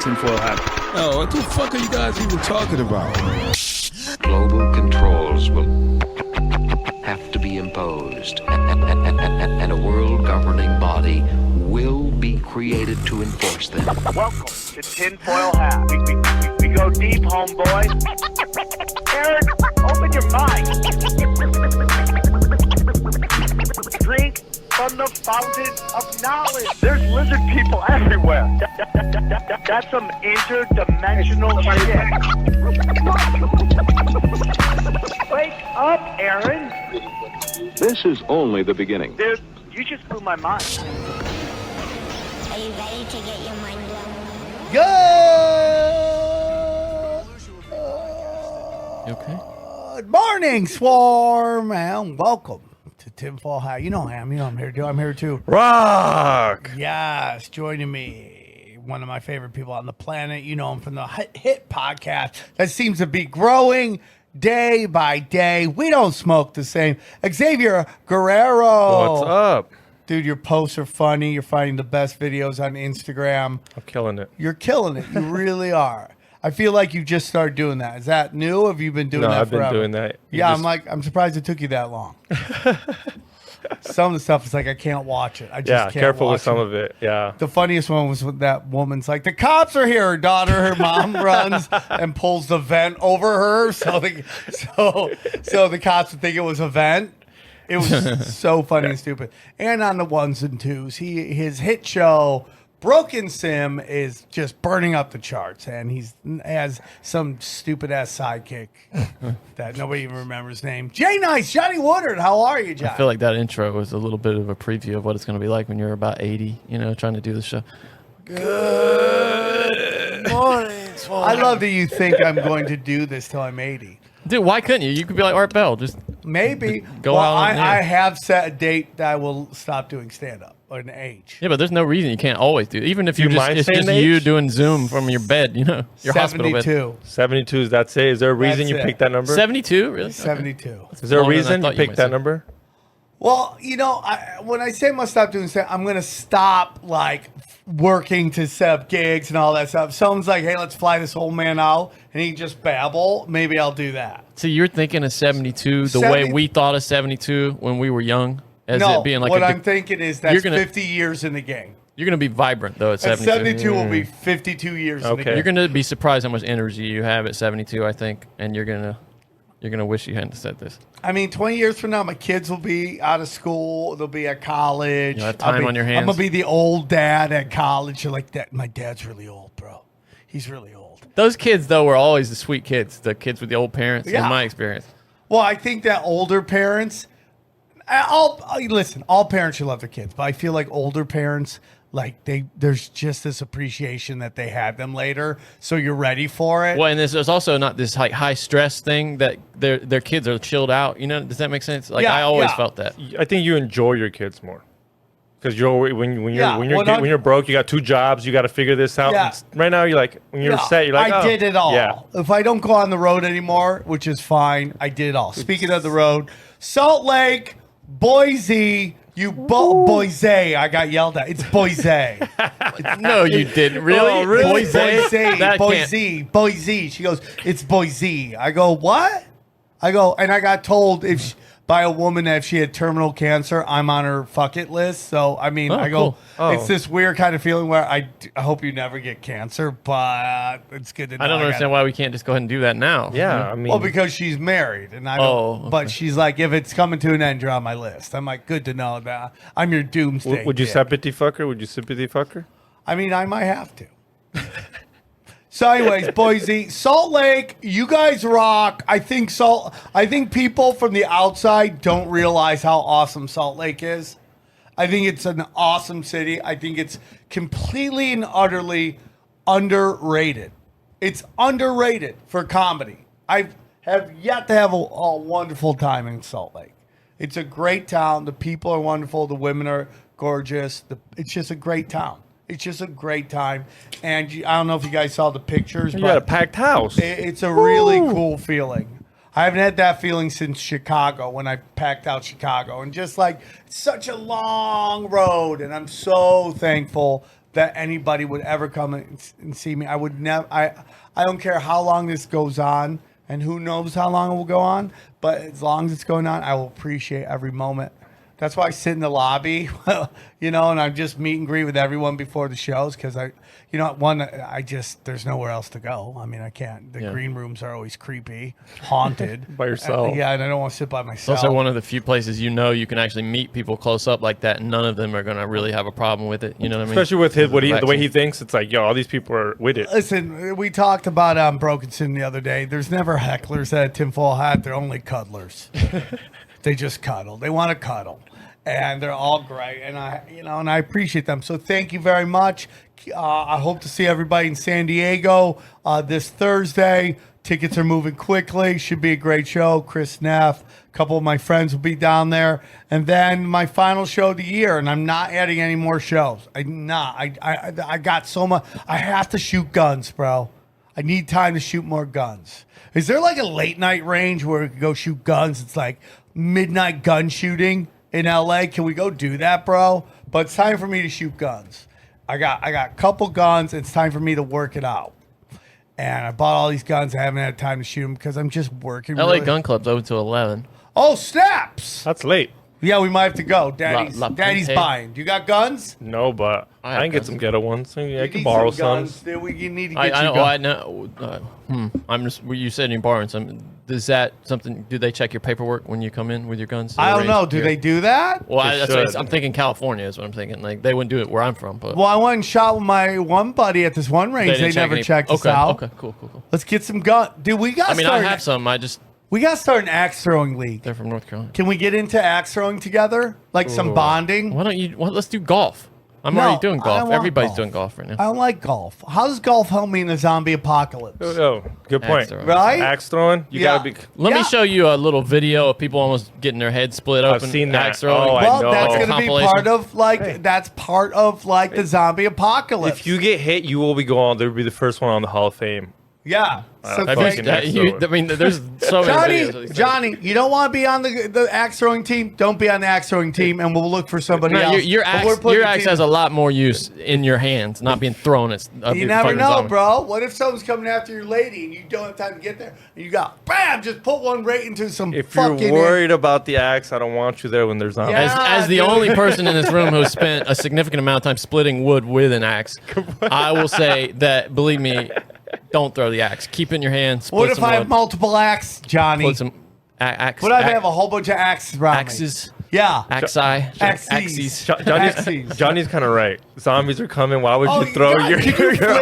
tinfoil hat. Oh, what the fuck are you guys even talking about? Global controls will have to be imposed, and a world governing body will be created to enforce them. Welcome to Tinfoil Hat. We go deep, homeboy. Aaron, open your mind. Drink from the fountain of knowledge. There's lizard people everywhere. That's some interdimensional shit. Wake up, Aaron. This is only the beginning. Dude, you just blew my mind. Are you ready to get your mind blown? Good morning, Swarm, and welcome to Tinfoil Hat. You know him. You know I'm here too. I'm here too. Rock! Yes, joining me, one of my favorite people on the planet. You know him from the hit podcast that seems to be growing day by day. We don't smoke the same. Xavier Guerrero. What's up? Dude, your posts are funny. You're finding the best videos on Instagram. I'm killing it. You're killing it. You really are. I feel like you just started doing that. Is that new? Or have you been doing that I've forever? been doing that. Yeah, I'm surprised it took you that long. Some of the stuff is like, I can't watch it. I just can't careful watch with some of it. Yeah. The funniest one was when that woman's like, the cops are here. Her daughter, her mom runs and pulls the vent over her. So the cops would think it was a vent. It was so funny and stupid. And on the ones and twos, his hit show, Broken Sim, is just burning up the charts. And he has some stupid-ass sidekick that nobody even remembers his name. Jay Nice, Johnny Woodard, how are you, Johnny? I feel like that intro was a little bit of a preview of what it's going to be like when you're about 80, trying to do the show. Good morning, I love that you think I'm going to do this till I'm 80. Dude, why couldn't you? You could be like Art Bell. Just maybe. Go out. I have set a date that I will stop doing stand-up or an age. Yeah, but there's no reason you can't always do it. Even if it's just age? you doing Zoom from your bed, your hospital bed. 72 is that's it. Is there a reason you picked that number? 72, really? 72. Okay. Is there a reason you picked that number? Well, when I say I'm going to stop doing stand-up, I'm going to stop, working to set up gigs and all that stuff. If someone's like, hey, let's fly this old man out, and he just babble, maybe I'll do that. So you're thinking of 72 the way we thought of 72 when we were young? As no, it being like what I'm thinking is that's 50 years in the game. You're going to be vibrant, though, at 72. 72 will be 52 years in the game. You're going to be surprised how much energy you have at 72, I think, and you're going to wish you hadn't said this. I mean, 20 years from now, my kids will be out of school. They'll be at college. You'll have time on your hands. I'm going to be the old dad at college. You're like, that. My dad's really old, bro. He's really old. Those kids, though, were always the sweet kids, the kids with the old parents, in my experience. Well, I think that older parents, listen, all parents should love their kids, but I feel like older parents, there's just this appreciation that they had them later, so you're ready for it. Well, and there's also not this high stress thing that their kids are chilled out. Does that make sense? I always felt that. I think you enjoy your kids more because when you're broke, you got 2 jobs, you got to figure this out. Yeah. Right now, you're like when you're set, you're like, I did it all. Yeah. If I don't go on the road anymore, which is fine, I did it all. Speaking of the road, Salt Lake, Boise. Boise. I got yelled at. It's Boise. No, you didn't. Really? Oh, really? Boise. She goes, it's Boise. I go, what? And I got told by a woman that if she had terminal cancer, I'm on her fuck it list. So, I mean, cool. It's this weird kind of feeling where I hope you never get cancer, but it's good to know. I don't understand why we can't just go ahead and do that now. Yeah, I mean. Well, because she's married, and I don't. Okay. But she's like, if it's coming to an end, you're on my list. I'm like, good to know that I'm your doomsday. Would you dick. sympathy fucker? Would you sympathy fucker? I mean, I might have to. So, anyways, Boise, Salt Lake, you guys rock. I think people from the outside don't realize how awesome Salt Lake is. I think it's an awesome city. I think it's completely and utterly underrated. It's underrated for comedy. I have yet to have a wonderful time in Salt Lake. It's a great town. The people are wonderful. The women are gorgeous. It's just a great town. It's just a great time. And I don't know if you guys saw the pictures. You but got a packed house. It's a really cool feeling. I haven't had that feeling since Chicago, when I packed out Chicago. And just like, such a long road. And I'm so thankful that anybody would ever come and see me. I would never. I don't care how long this goes on, and who knows how long it will go on. But as long as it's going on, I will appreciate every moment. That's why I sit in the lobby, and I just meet and greet with everyone before the shows because there's nowhere else to go. I mean, I can't. The green rooms are always creepy, haunted. By yourself. And I don't want to sit by myself. It's also one of the few places you can actually meet people close up like that, and none of them are going to really have a problem with it. You know what I mean? Especially with the way he thinks, it's like, all these people are with it. Listen, we talked about Broken Sin the other day. There's never hecklers at a tinfoil hat. They're only cuddlers. They just cuddle. They want to cuddle. And they're all great, and I appreciate them. So thank you very much. I hope to see everybody in San Diego this Thursday. Tickets are moving quickly. Should be a great show. Chris Neff, a couple of my friends will be down there, and then my final show of the year. And I'm not adding any more shows. I got so much. I have to shoot guns, bro. I need time to shoot more guns. Is there like a late night range where we can go shoot guns? It's like midnight gun shooting in LA. Can we go do that, bro? But it's time for me to shoot guns. I got a couple guns. It's time for me to work it out. And I bought all these guns. I haven't had time to shoot them because I'm just working. LA Gun Club's open till 11. Oh, snaps! That's late. Yeah, we might have to go. Daddy's buying. Do you got guns? No, but I can get some ghetto ones. I can borrow some. You need to get I know. You said you're borrowing some. Is that something? Do they check your paperwork when you come in with your guns? I don't know. Do they do that? Well, I'm thinking California is what I'm thinking. Like they wouldn't do it where I'm from. But I went and shot with my one buddy at this one range. They never checked us out. Okay, cool. Let's get some guns, dude. We got. I have some. We got to start an axe throwing league. They're from North Carolina. Can we get into axe throwing together? Like some bonding? Why don't you? Let's do golf. I'm already doing golf. Everybody's doing golf right now. I don't like golf. How does golf help me in the zombie apocalypse? Oh, good point. Right? Axe throwing? You gotta be. Let me show you a little video of people almost getting their heads split open. I've seen that. Axe throwing. Well, that's gonna be part of the zombie apocalypse. If you get hit, you will be going. They'll be the first one on the Hall of Fame. Yeah. There's so many Johnny, you don't want to be on the axe throwing team? Don't be on the axe throwing team, and we'll look for somebody else. Your axe has a lot more use in your hands, not being thrown. You never know, bro. What if someone's coming after your lady and you don't have time to get there? And you got, bam, just put one right into some If you're worried about the axe, I don't want you there when there's zombies. As the only person in this room who spent a significant amount of time splitting wood with an axe, I will say that, believe me, don't throw the axe. Keep it in your hand. What if I have multiple axes, Johnny? Put some axe. What if I have a whole bunch of axes around axes? Me? Yeah. Axes. Johnny's kind of right. Zombies are coming. Why would you throw your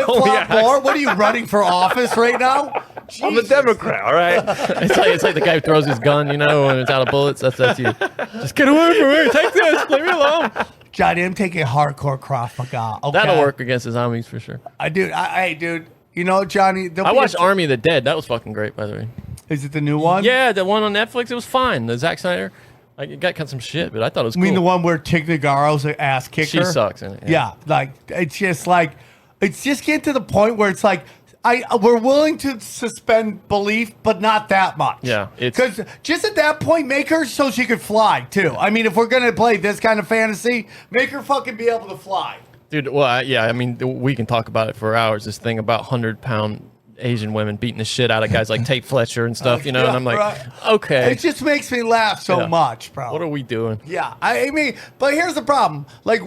only axe? More? What are you running for office right now? Jesus. I'm a Democrat, all right? It's like the guy who throws his gun, when it's out of bullets. That's you. Just get away from me. Take this. Leave me alone. Johnny, I'm taking hardcore Krav Maga. Okay? That'll work against the zombies for sure. Dude. You know, Johnny. I watched Army of the Dead. That was fucking great, by the way. Is it the new one? Yeah, the one on Netflix. It was fine. The Zack Snyder. It got some shit, but I thought it was cool. You mean the one where Tig Nogaro's an ass kicker? She sucks in it. Yeah, it's just getting to the point where it's like, we're willing to suspend belief, but not that much. Yeah. Because just at that point, make her so she could fly, too. I mean, if we're going to play this kind of fantasy, make her fucking be able to fly. Dude, well, yeah, I mean, we can talk about it for hours. This thing about 100-pound Asian women beating the shit out of guys like Tate Fletcher and stuff, and I'm like, okay. It just makes me laugh so much, bro. What are we doing? Yeah, I mean, but here's the problem. Like,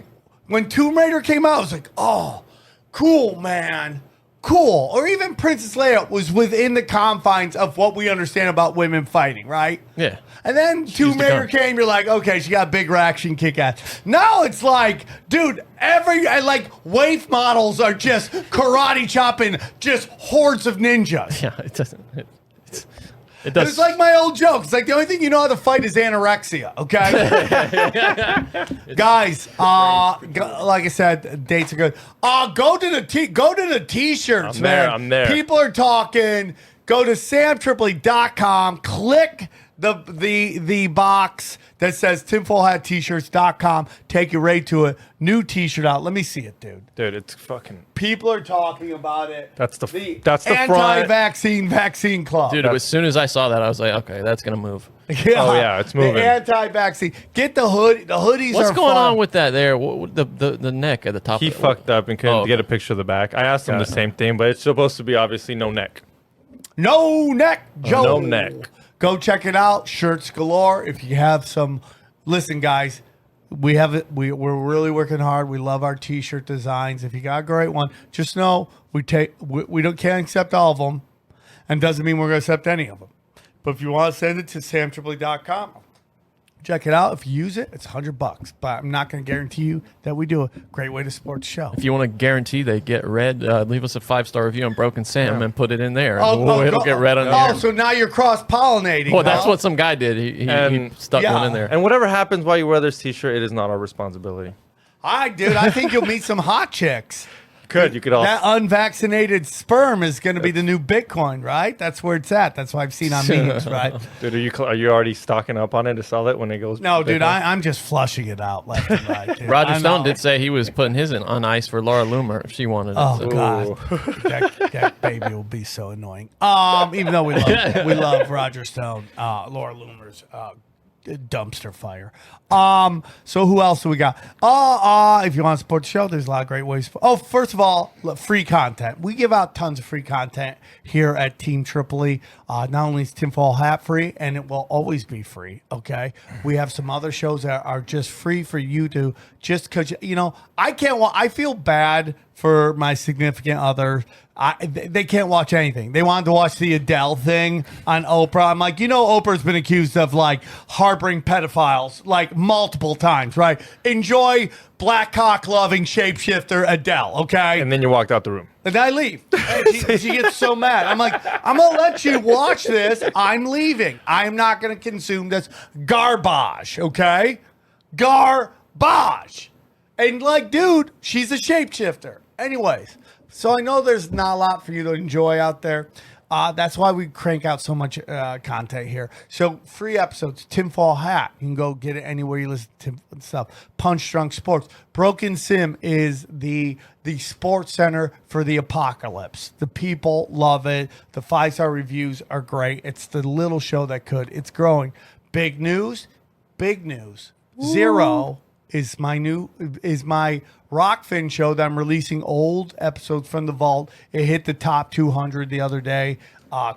when Tomb Raider came out, I was like, oh, cool, man. Cool. Or even Princess Leia was within the confines of what we understand about women fighting, right? Yeah. And then Tomb Raider came, you're like, okay, she got big reaction, kick ass. Now it's like, dude, waif models are just karate chopping just hordes of ninjas. Yeah, it doesn't. It does. It's like my old joke. It's like the only thing you know how to fight is anorexia, okay? Guys, like I said, dates are good. Go to the t-shirts, man. I'm there. People are talking. Go to samtripoli.com, click the box that says tinfoilhattshirts.com. Take you right to it. New T-shirt out. Let me see it, dude. Dude, it's fucking. People are talking about it. That's the anti-vaccine club. Dude, as soon as I saw that, I was like, okay, that's gonna move. Yeah. Oh yeah, it's moving. The anti-vaccine. Get the hood. The hoodies. What's are going fun. on with that there? The neck at the top. He fucked up and couldn't get a picture of the back. I asked him the same thing, but it's supposed to be obviously no neck. No neck, Joe. No neck. Go check it out. Shirts galore. If you have some, listen, guys, we have it. We're really working hard. We love our T-shirt designs. If you got a great one, just know we can't accept all of them, and doesn't mean we're going to accept any of them. But if you want to send it to samtripoli.com, check it out. If you use it, it's $100. But I'm not going to guarantee you that we do a great way to support the show. If you want to guarantee they get read, leave us a 5-star review on Broken Sam and put it in there. It'll get read on the air. So now you're cross-pollinating. Well, that's what some guy did. He stuck one in there. And whatever happens while you wear this T-shirt, it is not our responsibility. All right, dude. I think you'll meet some hot chicks. You could also. That unvaccinated sperm is going to be the new Bitcoin, right? That's where it's at. That's what I've seen on memes, right? Dude, are you already stocking up on it to sell it when it goes? No, dude, I'm just flushing it out left and right. Dude. Roger Stone did say he was putting his on ice for Laura Loomer if she wanted it. Oh, so. God. that baby will be so annoying. Even though we love Roger Stone, Laura Loomer's dumpster fire. So who else do we got? If you want to support the show, there's a lot of great ways. First of all, free content. We give out tons of free content here at Team Tripoli. Not only is Tinfoil Hat free, and it will always be free. Okay, we have some other shows that are just free for you to just because I feel bad for my significant other. They can't watch anything. They wanted to watch the Adele thing on Oprah. I'm like, Oprah's been accused of like harboring pedophiles like multiple times, right? Enjoy black cock loving shapeshifter Adele, okay? And then you walked out the room. And I leave. And she gets so mad. I'm like, I'm going to let you watch this. I'm leaving. I'm not going to consume this garbage, okay? Garbage. And like, dude, she's a shapeshifter. Anyways. So I know there's not a lot for you to enjoy out there. That's why we crank out so much content here. So free episodes, Tinfoil Hat. You can go get it anywhere you listen to stuff. Punch Drunk Sports. Broken Sim is the sports center for the apocalypse. The people love it. The 5-star reviews are great. It's the little show that could. It's growing. Big news. Zero is my Rockfin show that I'm releasing old episodes from the vault. It hit the top 200 the other day.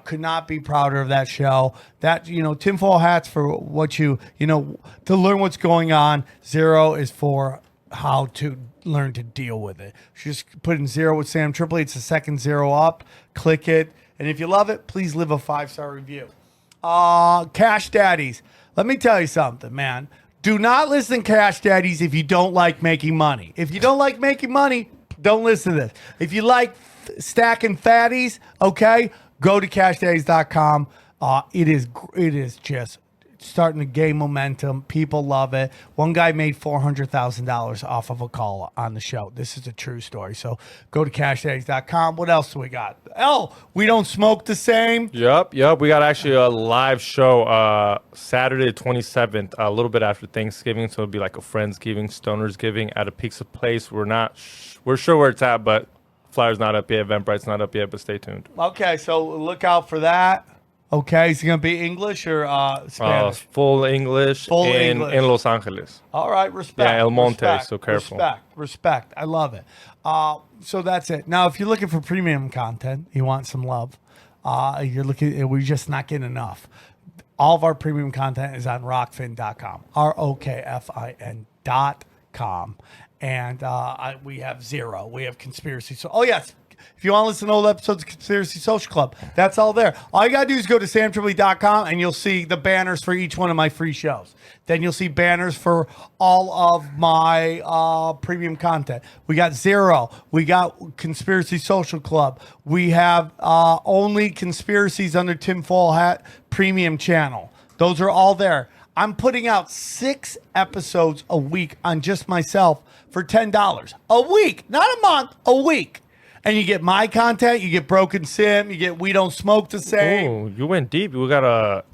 Could not be prouder of that show. That, tinfoil hats for what to learn what's going on. Zero is for how to learn to deal with it. Just put in Zero with Sam Tripoli. It's the second zero up. Click it. And if you love it, please leave a 5-star review. Cash Daddies. Let me tell you something, man. Do not listen to Cash Daddies if you don't like making money. If you don't like making money, don't listen to this. If you like stacking fatties, okay, go to cashdaddies.com. It is just starting to gain momentum. People love it. One guy made $400,000 off of a call on the show. This is a true story. So go to cashdaddies.com. What else do we got? We don't smoke the same. Yep. We got actually a live show Saturday the 27th, a little bit after Thanksgiving. So it'll be like a Friendsgiving, Stoners Giving at a pizza place. We're sure where it's at, but flyer's not up yet. Eventbrite's not up yet, but stay tuned. Okay, so look out for that. Okay, is it going to be English or Spanish? Full English in Los Angeles. All right, respect. Yeah, El Monte, so careful. Respect. I love it. So that's it. Now, if you're looking for premium content, you want some love, we're just not getting enough. All of our premium content is on rockfin.com, ROKFIN.com. And we have Zero. We have Conspiracy. So, yes. If you want to listen to old episodes of Conspiracy Social Club, that's all there. All you got to do is go to samtripoli.com and you'll see the banners for each one of my free shows. Then you'll see banners for all of my premium content. We got Zero. We got Conspiracy Social Club. We have only conspiracies under Tinfoil Hat premium channel. Those are all there. I'm putting out 6 episodes a week on just myself for $10 a week, not a month, a week. And you get my content, you get Broken Sim, you get We Don't Smoke the Same. Oh, you went deep. We got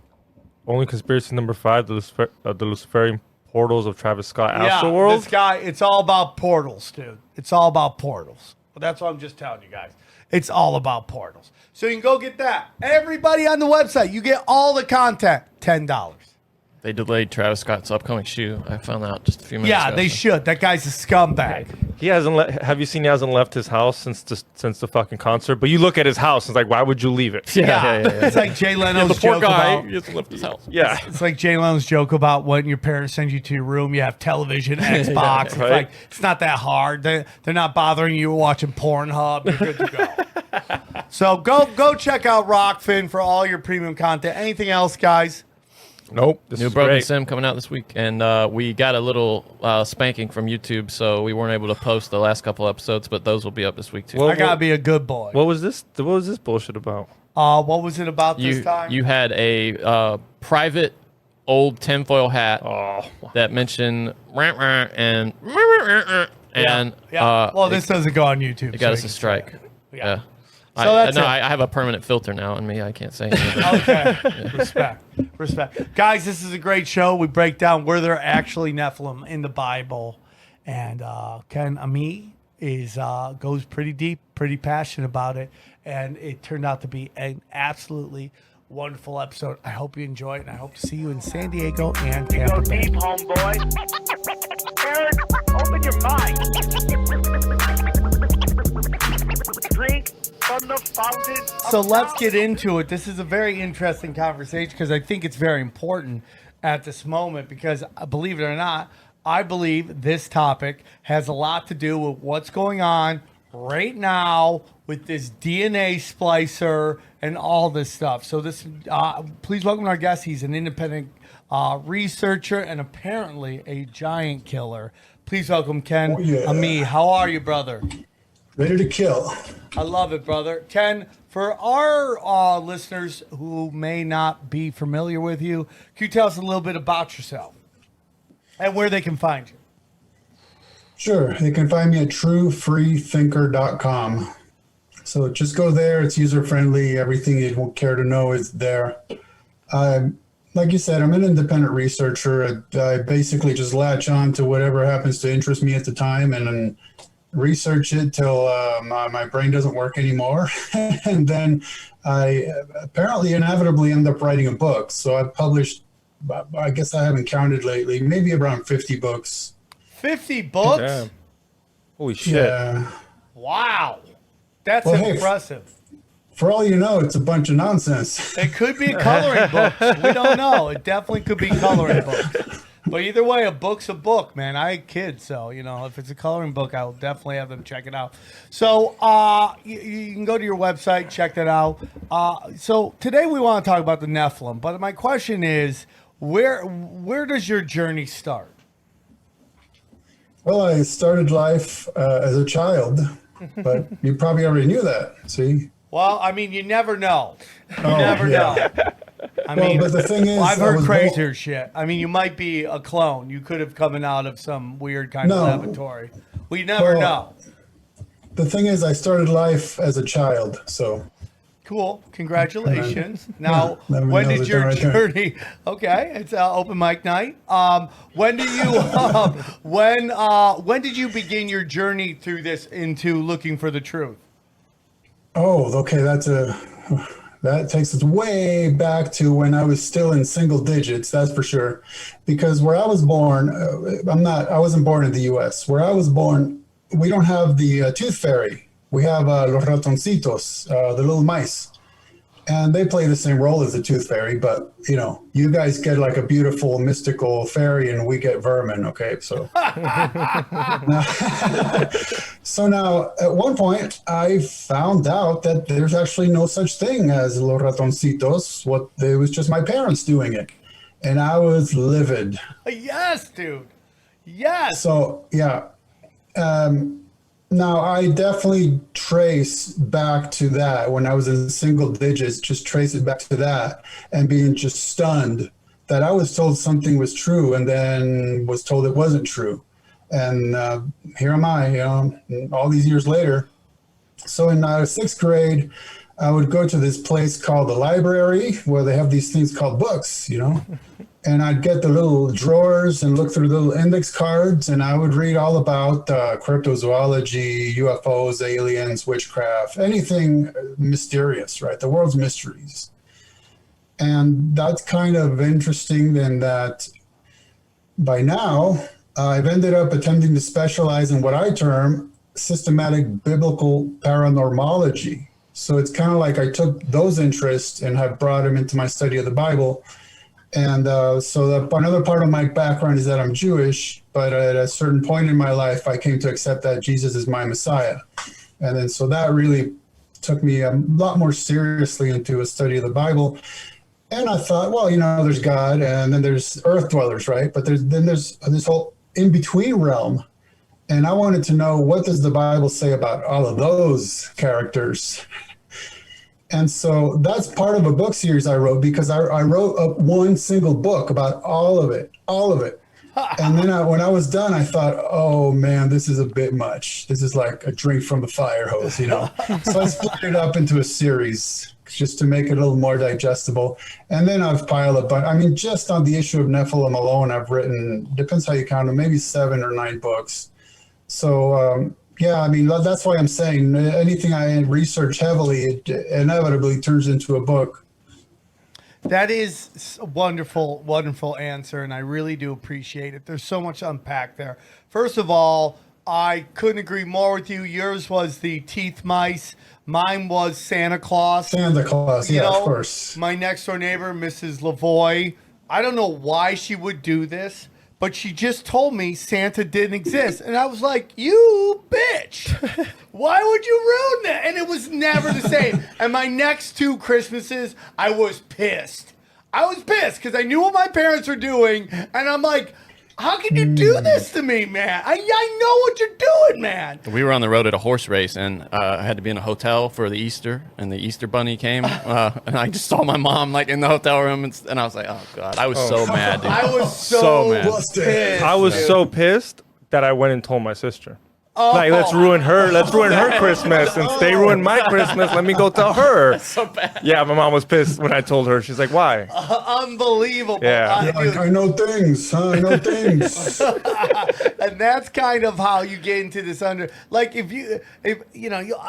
only conspiracy number 5, the Luciferian portals of Travis Scott Yeah, Astroworld. this guy, it's all about portals, dude. It's all about portals. But that's what I'm just telling you guys. It's all about portals. So you can go get that. Everybody on the website, you get all the content, $10. They delayed Travis Scott's upcoming shoe. I found out just a few minutes ago. Yeah, they should. That guy's a scumbag. He hasn't. Have you seen he hasn't left his house since the fucking concert? But you look at his house, it's like, why would you leave it? Yeah. It's like Jay Leno's The poor joke guy about. he hasn't left his house. Yeah. It's like Jay Leno's joke about when your parents send you to your room, you have television, Xbox. It's right. like, it's not that hard. They're not bothering you watching Pornhub. You're good to go. So go check out Rockfin for all your premium content. Anything else, guys? Nope. This New is Broken great. Sim coming out this week, and we got a little spanking from YouTube, so we weren't able to post the last couple episodes, but those will be up this week too. Well, I gotta be a good boy. What was this? What was this bullshit about? What was it about this you time? you had a private old tinfoil hat that mentioned and yeah. Well, this doesn't go on YouTube. it got so us you a can strike. say it. Yeah. So that's it. I have a permanent filter now on me. I can't say anything. Okay. Respect. Guys, this is a great show. We break down where there are actually Nephilim in the Bible. And Ken Ammi goes pretty deep, pretty passionate about it. And it turned out to be an absolutely wonderful episode. I hope you enjoy it, and I hope to see you in San Diego and We go Tampa Bay. deep, homeboy. Aaron, open your mind. Drink from the fountain. So let's get into it. This is a very interesting conversation because I think it's very important at this moment because, believe it or not, I believe this topic has a lot to do with what's going on right now with this DNA splicer and all this stuff. So please welcome our guest. He's an independent researcher and apparently a giant killer. Please welcome Ken Ammi. How are you, brother? Ready to kill. I love it, brother. Ken, for our listeners who may not be familiar with you, can you tell us a little bit about yourself and where they can find you? Sure. They can find me at truefreethinker.com. So just go there. It's user-friendly. Everything you won't care to know is there. Like you said, I'm an independent researcher. I basically just latch on to whatever happens to interest me at the time and then research it till my brain doesn't work anymore. And then I apparently inevitably end up writing a book. So I've published, I guess I haven't counted lately, maybe around 50 books. 50 books? Damn. Holy shit. Yeah. Wow. That's Well, hey, impressive. For all you know, it's a bunch of nonsense. It could be coloring books. We don't know. It definitely could be coloring books. But either way, a book's a book, man. I had kids, so, if it's a coloring book, I will definitely have them check it out. So you can go to your website, check that out. So today we want to talk about the Nephilim. But my question is, where does your journey start? Well, I started life as a child, but you probably already knew that. See? Well, I mean, you never know. You Oh, never yeah. know. I mean, but the thing is, I've I heard was crazier shit. I mean, you might be a clone. You could have come out of some weird kind of No. laboratory. We never Well, know. The thing is, I started life as a child, so Cool. Congratulations. Now, let me when know did that your they're right there. journey? Okay, it's open mic night. When do you? When did you begin your journey through this into looking for the truth? Oh, okay. That takes us way back to when I was still in single digits. That's for sure. Because where I was born, I wasn't born in the U.S. Where I was born, we don't have the tooth fairy. We have los ratoncitos, the little mice. And they play the same role as the tooth fairy, but you guys get like a beautiful mystical fairy and we get vermin, okay? So so now at one point I found out that there's actually no such thing as los ratoncitos. It was just my parents doing it. And I was livid. Yes, dude. Yes. So yeah. Now, I definitely trace back to that when I was in single digits, just trace it back to that and being just stunned that I was told something was true and then was told it wasn't true. And here am I, all these years later. So in 6th grade, I would go to this place called the library where they have these things called books, and I'd get the little drawers and look through the little index cards, and I would read all about cryptozoology, UFOs, aliens, witchcraft, anything mysterious, right? The world's mysteries. And that's kind of interesting in that by now, I've ended up attempting to specialize in what I term systematic biblical paranormology. So it's kind of like I took those interests and have brought them into my study of the Bible. And so another part of my background is that I'm Jewish, but at a certain point in my life, I came to accept that Jesus is my Messiah. And then so that really took me a lot more seriously into a study of the Bible. And I thought, well, there's God, and then there's earth dwellers, right? But there's this whole in-between realm. And I wanted to know, what does the Bible say about all of those characters? And so that's part of a book series I wrote, because I wrote one single book about all of it. And then when I was done, I thought, oh man, this is a bit much. This is like a drink from the fire hose, So I split it up into a series just to make it a little more digestible. And then I've piled up, just on the issue of Nephilim alone, I've written, depends how you count them, maybe 7 or 9 books. So, that's why I'm saying anything I research heavily, it inevitably turns into a book. That is a wonderful, wonderful answer, and I really do appreciate it. There's so much to unpack there. First of all, I couldn't agree more with you. Yours was the teeth mice. Mine was Santa Claus. Santa Claus, yeah, of course. My next door neighbor, Mrs. Lavoie, I don't know why she would do this, but she just told me Santa didn't exist. And I was like, you bitch. Why would you ruin that? And it was never the same. And my next 2 Christmases, I was pissed. I was pissed because I knew what my parents were doing. And I'm like, how can you do this to me, man? I know what you're doing, man. We were on the road at a horse race, and I had to be in a hotel for the Easter, and the Easter bunny came, and I just saw my mom in the hotel room, and I was like, oh god, I was so mad, dude. I was so mad. pissed. I was so pissed that I went and told my sister. Let's ruin her Christmas, and they ruined my Christmas. Let me go tell her. That's so bad. Yeah, my mom was pissed when I told her. She's like, why? Unbelievable. Yeah. I know things. I know things. And that's kind of how you get into this if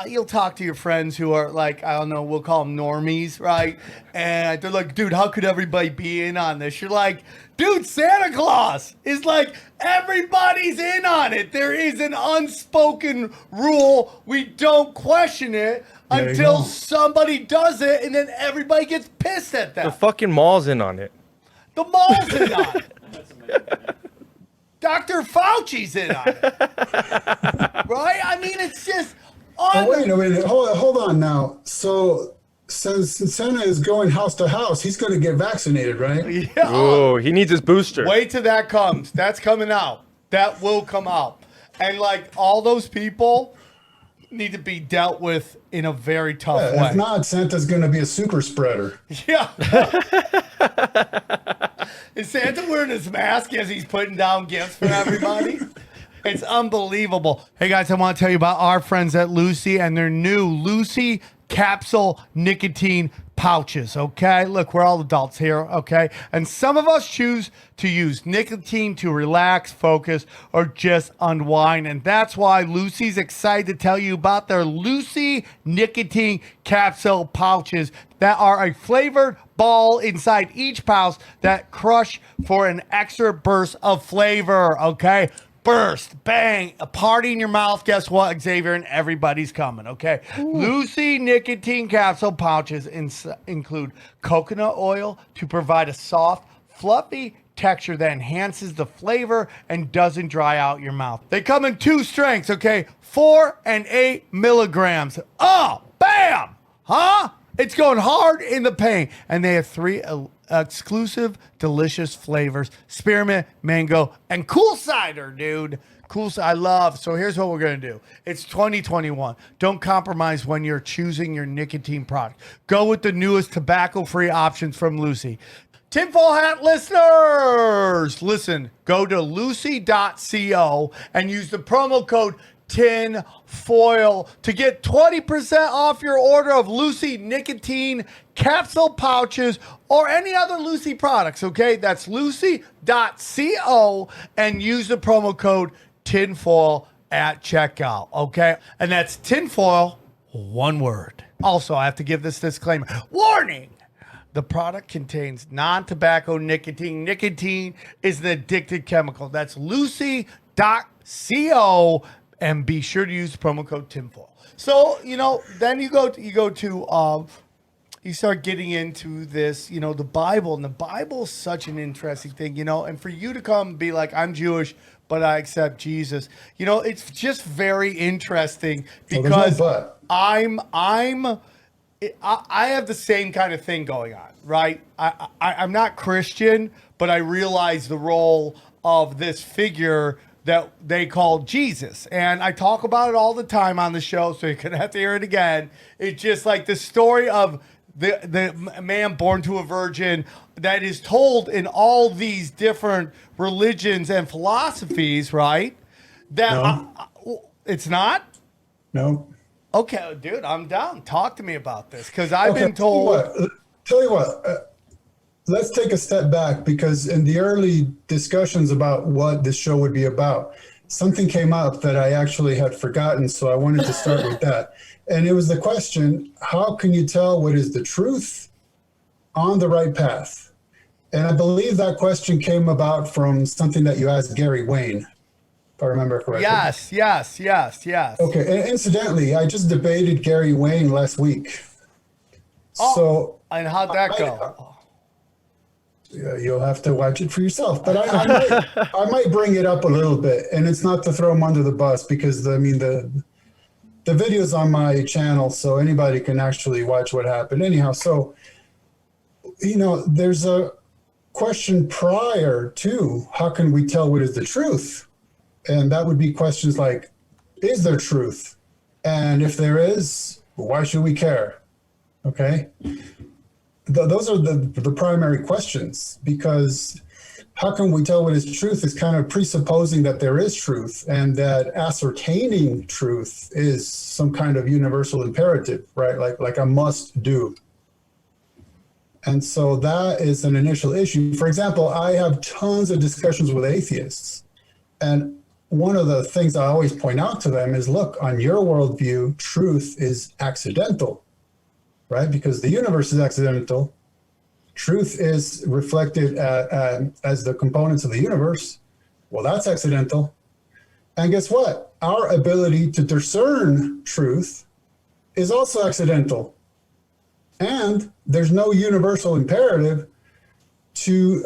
you'll talk to your friends who are like, I don't know, we'll call them normies, right? And they're like, dude, how could everybody be in on this? You're like, dude, Santa Claus is like, everybody's in on it. There is an unspoken rule. We don't question it until somebody does it, and then everybody gets pissed at that. The fucking mall's in on it. The mall's in on it. Dr. Fauci's in on it. Right? I mean, it's just... wait a minute. Hold on now. So... Since Santa is going house to house, he's going to get vaccinated, right? Yeah. Oh, he needs his booster. Wait till that comes. That's coming out. That will come out. And all those people need to be dealt with in a very tough way. If not, Santa's going to be a super spreader. Yeah. Is Santa wearing his mask as he's putting down gifts for everybody? It's unbelievable. Hey guys, I want to tell you about our friends at Lucy and their new Lucy capsule nicotine pouches, okay? Look, we're all adults here, okay? And some of us choose to use nicotine to relax, focus, or just unwind. And that's why Lucy's excited to tell you about their Lucy nicotine capsule pouches that are a flavored ball inside each pouch that crush for an extra burst of flavor, okay? Burst, bang, a party in your mouth. Guess what, Xavier? And everybody's coming, okay? Ooh. Lucy nicotine capsule pouches include coconut oil to provide a soft, fluffy texture that enhances the flavor and doesn't dry out your mouth. They come in 2 strengths, okay? 4 and 8 milligrams. Oh, bam! Huh? It's going hard in the paint. And they have 3 exclusive, delicious flavors: spearmint, mango, and cool cider, dude. Cool cider, I love. So here's what we're going to do. It's 2021. Don't compromise when you're choosing your nicotine product. Go with the newest tobacco-free options from Lucy. Tinfoil Hat listeners, listen, go to lucy.co and use the promo code tin foil to get 20% off your order of Lucy nicotine capsule pouches or any other Lucy products. Okay, that's lucy.co and use the promo code tinfoil at checkout. Okay, and that's tinfoil, one word. Also, I have to give this disclaimer. Warning! The product contains non-tobacco nicotine. Nicotine is an addictive chemical. That's lucy.co, and be sure to use the promo code tinfoil. So, then you start getting into this, the Bible, and the Bible is such an interesting thing, and for you to come and be like, I'm Jewish, but I accept Jesus, it's just very interesting because I have the same kind of thing going on, right? I'm not Christian, but I realize the role of this figure that they call Jesus. And I talk about it all the time on the show, so you're going to have to hear it again. It's just like the story of the man born to a virgin that is told in all these different religions and philosophies, right? It's not? No. Okay, dude, I'm down. Talk to me about this because I've been told. Tell you what, let's take a step back because in the early discussions about what this show would be about, something came up that I actually had forgotten, so I wanted to start with that. And it was the question, how can you tell what is the truth on the right path? And I believe that question came about from something that you asked Gary Wayne, if I remember correctly. Yes. Okay, and incidentally, I just debated Gary Wayne last week. And how'd that go? You'll have to watch it for yourself. But I might bring it up a little bit, and it's not to throw him under the bus because the video's on my channel, so anybody can actually watch what happened. Anyhow, so there's a question prior to how can we tell what is the truth? And that would be questions like, is there truth? And if there is, why should we care? Okay. Those are the primary questions, because how can we tell what is truth is kind of presupposing that there is truth and that ascertaining truth is some kind of universal imperative, right? Like a must do. And so that is an initial issue. For example, I have tons of discussions with atheists, and one of the things I always point out to them is, look, on your worldview, truth is accidental, right? Because the universe is accidental. Truth is reflected as the components of the universe. Well, that's accidental. And guess what? Our ability to discern truth is also accidental. And there's no universal imperative to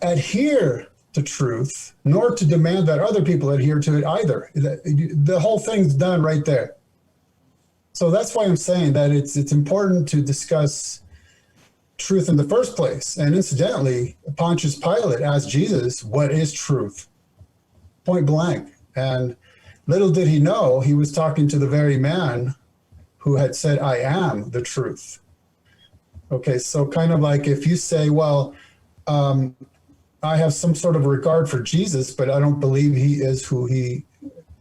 adhere to truth, nor to demand that other people adhere to it either. The whole thing's done right there. So that's why I'm saying that it's important to discuss truth in the first place. And incidentally, Pontius Pilate asked Jesus, what is truth? Point blank. And little did he know, he was talking to the very man who had said, I am the truth. Okay, so kind of like if you say, well, I have some sort of regard for Jesus, but I don't believe he is who he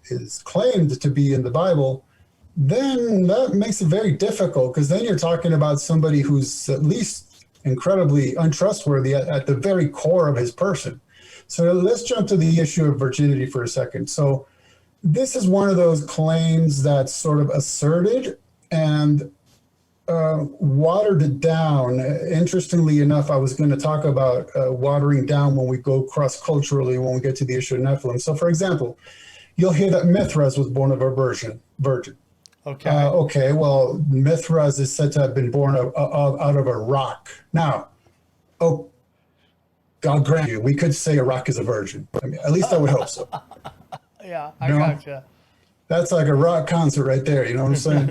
is claimed to be in the Bible, then that makes it very difficult, because then you're talking about somebody who's at least incredibly untrustworthy at the very core of his person. So let's jump to the issue of virginity for a second. So this is one of those claims that's sort of asserted and watered it down. Interestingly enough, I was going to talk about watering down when we go cross-culturally when we get to the issue of Nephilim. So for example, you'll hear that Mithras was born of a virgin. Okay, well, Mithras is said to have been born out of a rock. Now, God grant you, we could say a rock is a virgin. I mean, at least I would hope so. Yeah, I gotcha. That's like a rock concert right there, you know what I'm saying?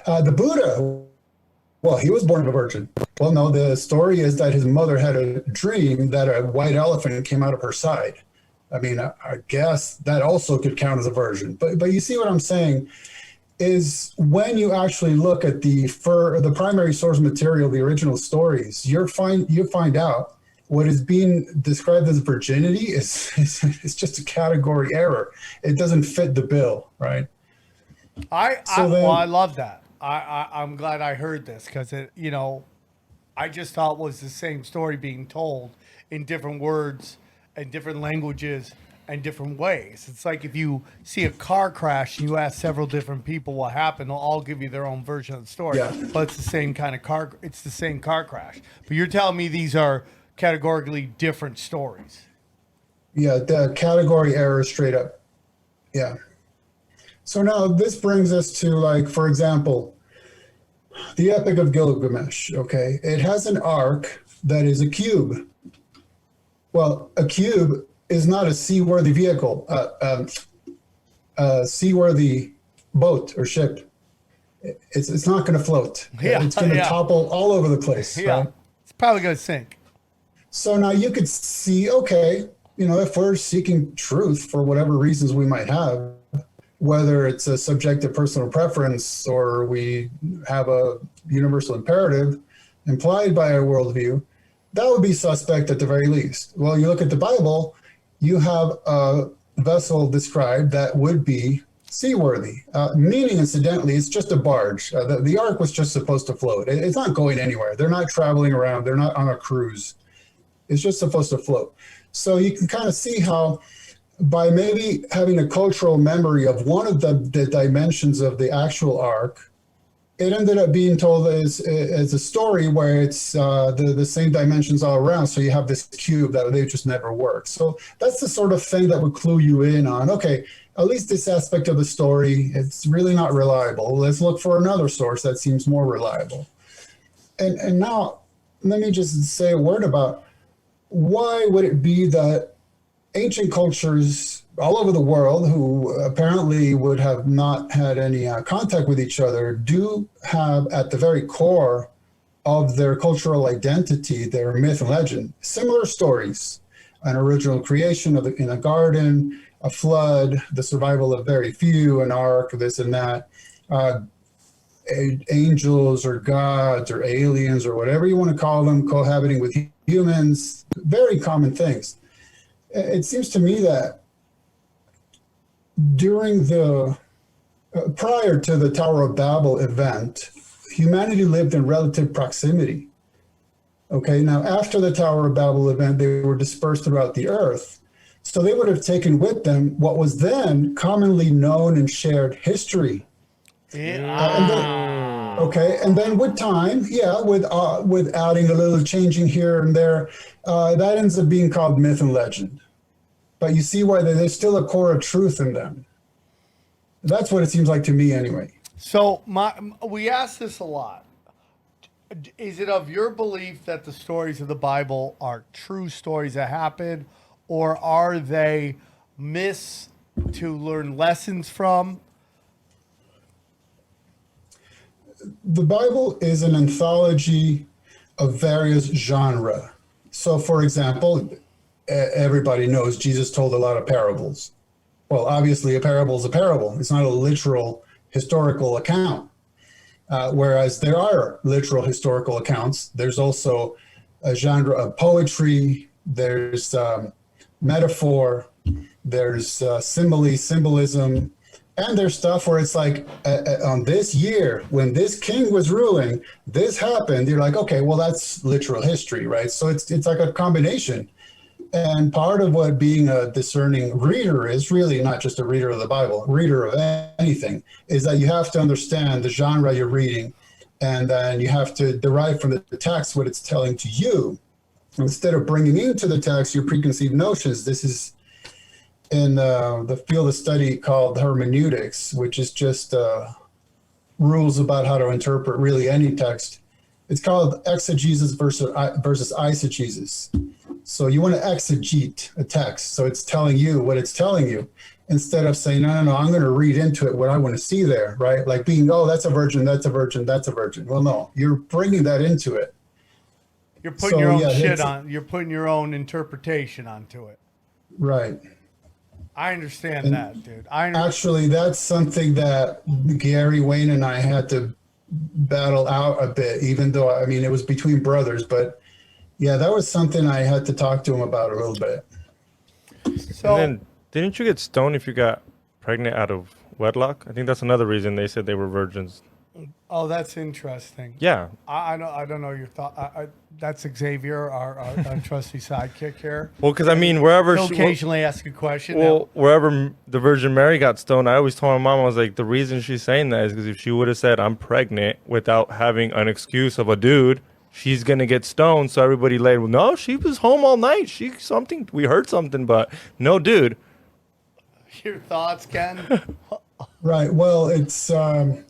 The Buddha, well, he was born of a virgin. Well, no, the story is that his mother had a dream that a white elephant came out of her side. I mean, I guess that also could count as a virgin. But you see what I'm saying is when you actually look at the primary source material, the original stories, you find out what is being described as virginity is just a category error. It doesn't fit the bill, right? I love that. I'm glad I heard this because I just thought it was the same story being told in different words and different languages and different ways. It's like if you see a car crash and you ask several different people what happened, they'll all give you their own version of the story. Yeah. But it's the same kind of car. It's the same car crash. But you're telling me these are categorically different stories. Yeah, the category error straight up. Yeah. So now this brings us to, like, for example, the Epic of Gilgamesh, okay? It has an ark that is a cube. Well, a cube is not a seaworthy vehicle, a seaworthy boat or ship. It's not going to float. Yeah, it's going to topple all over the place. Yeah, right? It's probably going to sink. So now you could see, okay, if we're seeking truth for whatever reasons we might have, whether it's a subjective personal preference or we have a universal imperative implied by our worldview, that would be suspect at the very least. Well, you look at the Bible, you have a vessel described that would be seaworthy, meaning, incidentally, it's just a barge. The ark was just supposed to float. It's not going anywhere. They're not traveling around. They're not on a cruise. It's just supposed to float. So you can kind of see how, by maybe having a cultural memory of one of the dimensions of the actual ark, it ended up being told as a story where it's the same dimensions all around. So you have this cube that they just never work. So that's the sort of thing that would clue you in on, okay, at least this aspect of the story, it's really not reliable. Let's look for another source that seems more reliable. And now let me just say a word about why would it be that ancient cultures all over the world, who apparently would have not had any contact with each other, do have at the very core of their cultural identity, their myth and legend, similar stories: an original creation in a garden, a flood, the survival of very few, an ark, this and that, angels or gods or aliens or whatever you want to call them, cohabiting with humans, very common things. It seems to me that during prior to the Tower of Babel event, humanity lived in relative proximity. Okay, now after the Tower of Babel event, they were dispersed throughout the earth. So they would have taken with them what was then commonly known and shared history. And then with time, with adding a little changing here and there, that ends up being called myth and legend. But you see why there's still a core of truth in them. That's what it seems like to me anyway. So we ask this a lot. Is it of your belief that the stories of the Bible are true stories that happen, or are they myths to learn lessons from? The Bible is an anthology of various genres. So, for example, everybody knows Jesus told a lot of parables. Well, obviously, a parable is a parable. It's not a literal historical account. Whereas there are literal historical accounts. There's also a genre of poetry. There's metaphor. There's simile, symbolism. And there's stuff where it's like, on this year, when this king was ruling, this happened. You're like, okay, well, that's literal history, right? So it's like a combination. And part of what being a discerning reader is, really not just a reader of the Bible, reader of anything, is that you have to understand the genre you're reading, and then you have to derive from the text what it's telling to you. Instead of bringing into the text your preconceived notions. This is in the field of study called hermeneutics, which is just rules about how to interpret really any text. It's called exegesis versus eisegesis. So you want to exegete a text, so it's telling you what it's telling you, instead of saying, no, I'm going to read into it what I want to see there, right? Like being, oh, that's a virgin, that's a virgin, that's a virgin. Well, no, you're bringing that into it. You're putting your own shit on. You're putting your own interpretation onto it. Right. I understand that, dude. Actually, that's something that Gary, Wayne, and I had to battle out a bit, even though, I mean, it was between brothers, but Yeah, that was something I had to talk to him about a little bit. So And then, didn't you get stoned if you got pregnant out of wedlock? I think that's another reason they said they were virgins. oh, that's interesting. Yeah. I don't know your thought. That's Xavier, our trusty sidekick here. Well, because I mean, wherever He'll she, occasionally ask a question. well, wherever the Virgin Mary got stoned, I always told my mom, I was like, the reason she's saying that is because if she would have said I'm pregnant without having an excuse of a dude, she's gonna get stoned. So everybody laid, well, no, she was home all night. We heard something, but no, dude. Your thoughts, Ken? Right. Well, it's. I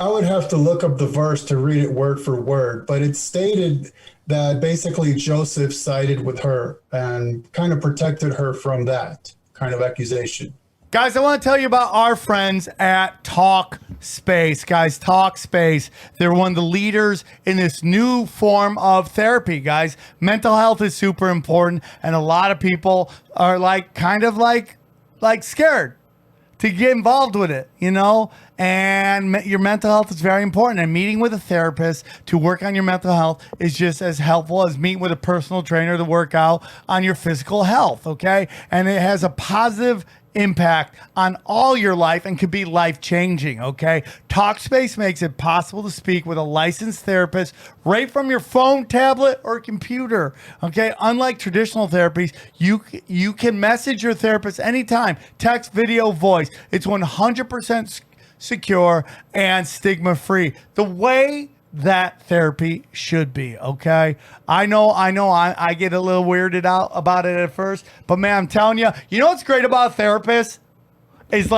would have to look up the verse to read it word for word, but it's stated that basically Joseph sided with her and kind of protected her from that kind of accusation. Guys, I want to tell you about our friends at Talkspace. Guys, Talkspace, they're one of the leaders in this new form of therapy, guys. Mental health is super important, and a lot of people are kind of scared to get involved with it, you know? And your mental health is very important. And meeting with a therapist to work on your mental health is just as helpful as meeting with a personal trainer to work out on your physical health, okay? And it has a positive impact on all your life and could be life-changing, okay? Talkspace makes it possible to speak with a licensed therapist right from your phone, tablet, or computer, okay? Unlike traditional therapies, you can message your therapist anytime, text, video, voice. It's 100% secure and stigma-free. The way that therapy should be, okay? I know, I get a little weirded out about it at first, but man, I'm telling you, you know what's great about a therapist? Is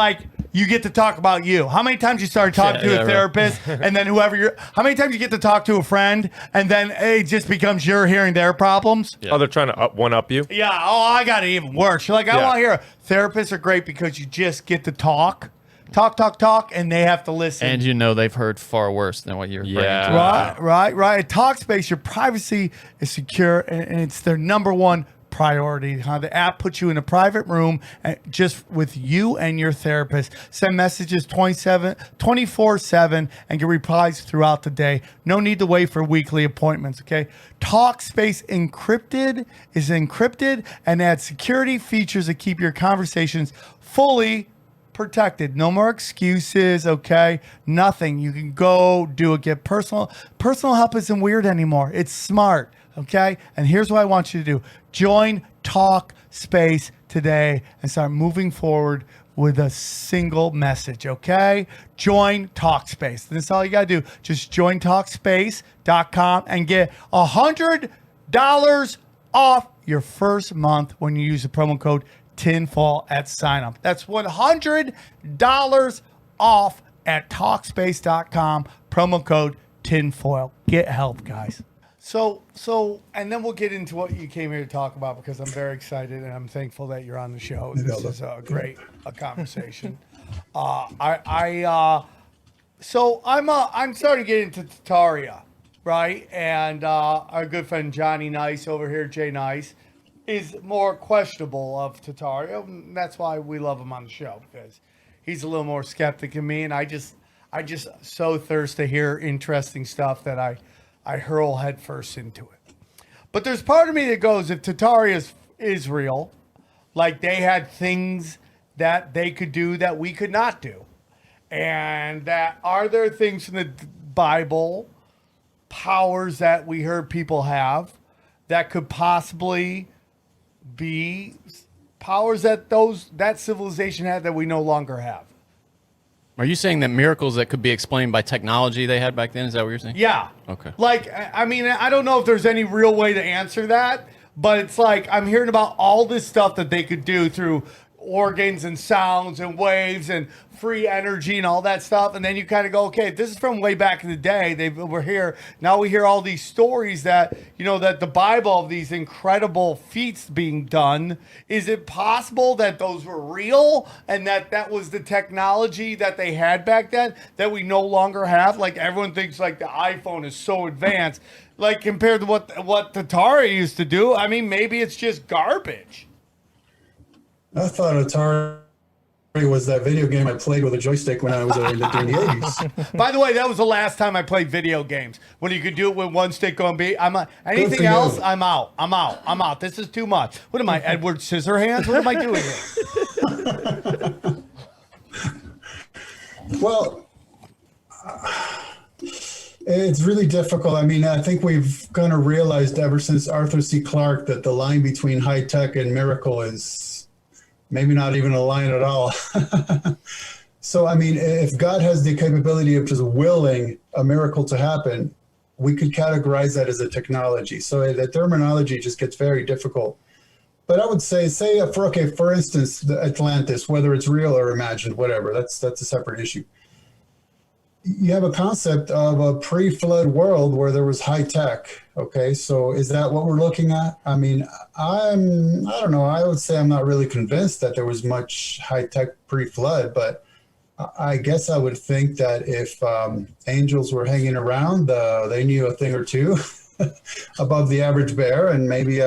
you get to talk about you. How many times you started talking to a therapist and then how many times you get to talk to a friend and then it just becomes you're hearing their problems? Yeah. Oh, they're trying to one-up you? Yeah, I got it even worse. You're like, I want to hear. Therapists are great because you just get to talk, and they have to listen. And you know they've heard far worse than what you're bringing to them. Right. At Talkspace, your privacy is secure, and it's their number one priority. The app puts you in a private room just with you and your therapist. Send messages 24/7 and get replies throughout the day. No need to wait for weekly appointments, okay? Talkspace is encrypted and adds security features that keep your conversations fully protected. No more excuses, okay? Nothing. You can go do it. Get personal. Personal help isn't weird anymore. It's smart, okay? And here's what I want you to do. Join Talkspace today and start moving forward with a single message, okay? Join Talkspace. That's all you got to do. Just join Talkspace.com and get $100 off your first month when you use the promo code tinfoil at sign up. That's $100 off at Talkspace.com. Promo code tinfoil. Get help, guys. So, and then we'll get into what you came here to talk about because I'm very excited and I'm thankful that you're on the show. This is a great conversation. So I'm starting to get into Tataria, right? And our good friend Johnny Nice over here, Jay Nice, is more questionable of Tataria. And that's why we love him on the show, because he's a little more skeptic than me, and I just so thirst to hear interesting stuff that I hurl headfirst into it. But there's part of me that goes, if Tataria is real, like they had things that they could do that we could not do, and that are there things in the Bible, powers that we heard people have that could possibly be powers that that civilization had that we no longer have? Are you saying that miracles that could be explained by technology they had back then? Is that what you're saying? Yeah. Okay. I mean, I don't know if there's any real way to answer that, but it's like I'm hearing about all this stuff that they could do through organs and sounds and waves and free energy and all that stuff. And then you kind of go, okay, this is from way back in the day. They were here. Now we hear all these stories that, that the Bible of these incredible feats being done. Is it possible that those were real and that was the technology that they had back then that we no longer have? Like everyone thinks like the iPhone is so advanced, like compared to what Tataria used to do. I mean, maybe it's just garbage. I thought Atari was that video game I played with a joystick when I was during the 80s. By the way, that was the last time I played video games. When you could do it with one stick on B. Anything for else, you. I'm out. This is too much. What am I, Edward Scissorhands? What am I doing here? Well, it's really difficult. I mean, I think we've kind of realized ever since Arthur C. Clarke that the line between high tech and miracle is maybe not even a line at all. So, I mean, if God has the capability of just willing a miracle to happen, we could categorize that as a technology. So the terminology just gets very difficult. But I would say for instance, the Atlantis, whether it's real or imagined, whatever, that's a separate issue. You have a concept of a pre-flood world where there was high tech. Okay, so is that what we're looking at? I mean, I don't know. I would say I'm not really convinced that there was much high tech pre-flood, but I guess I would think that if angels were hanging around, they knew a thing or two above the average bear, and maybe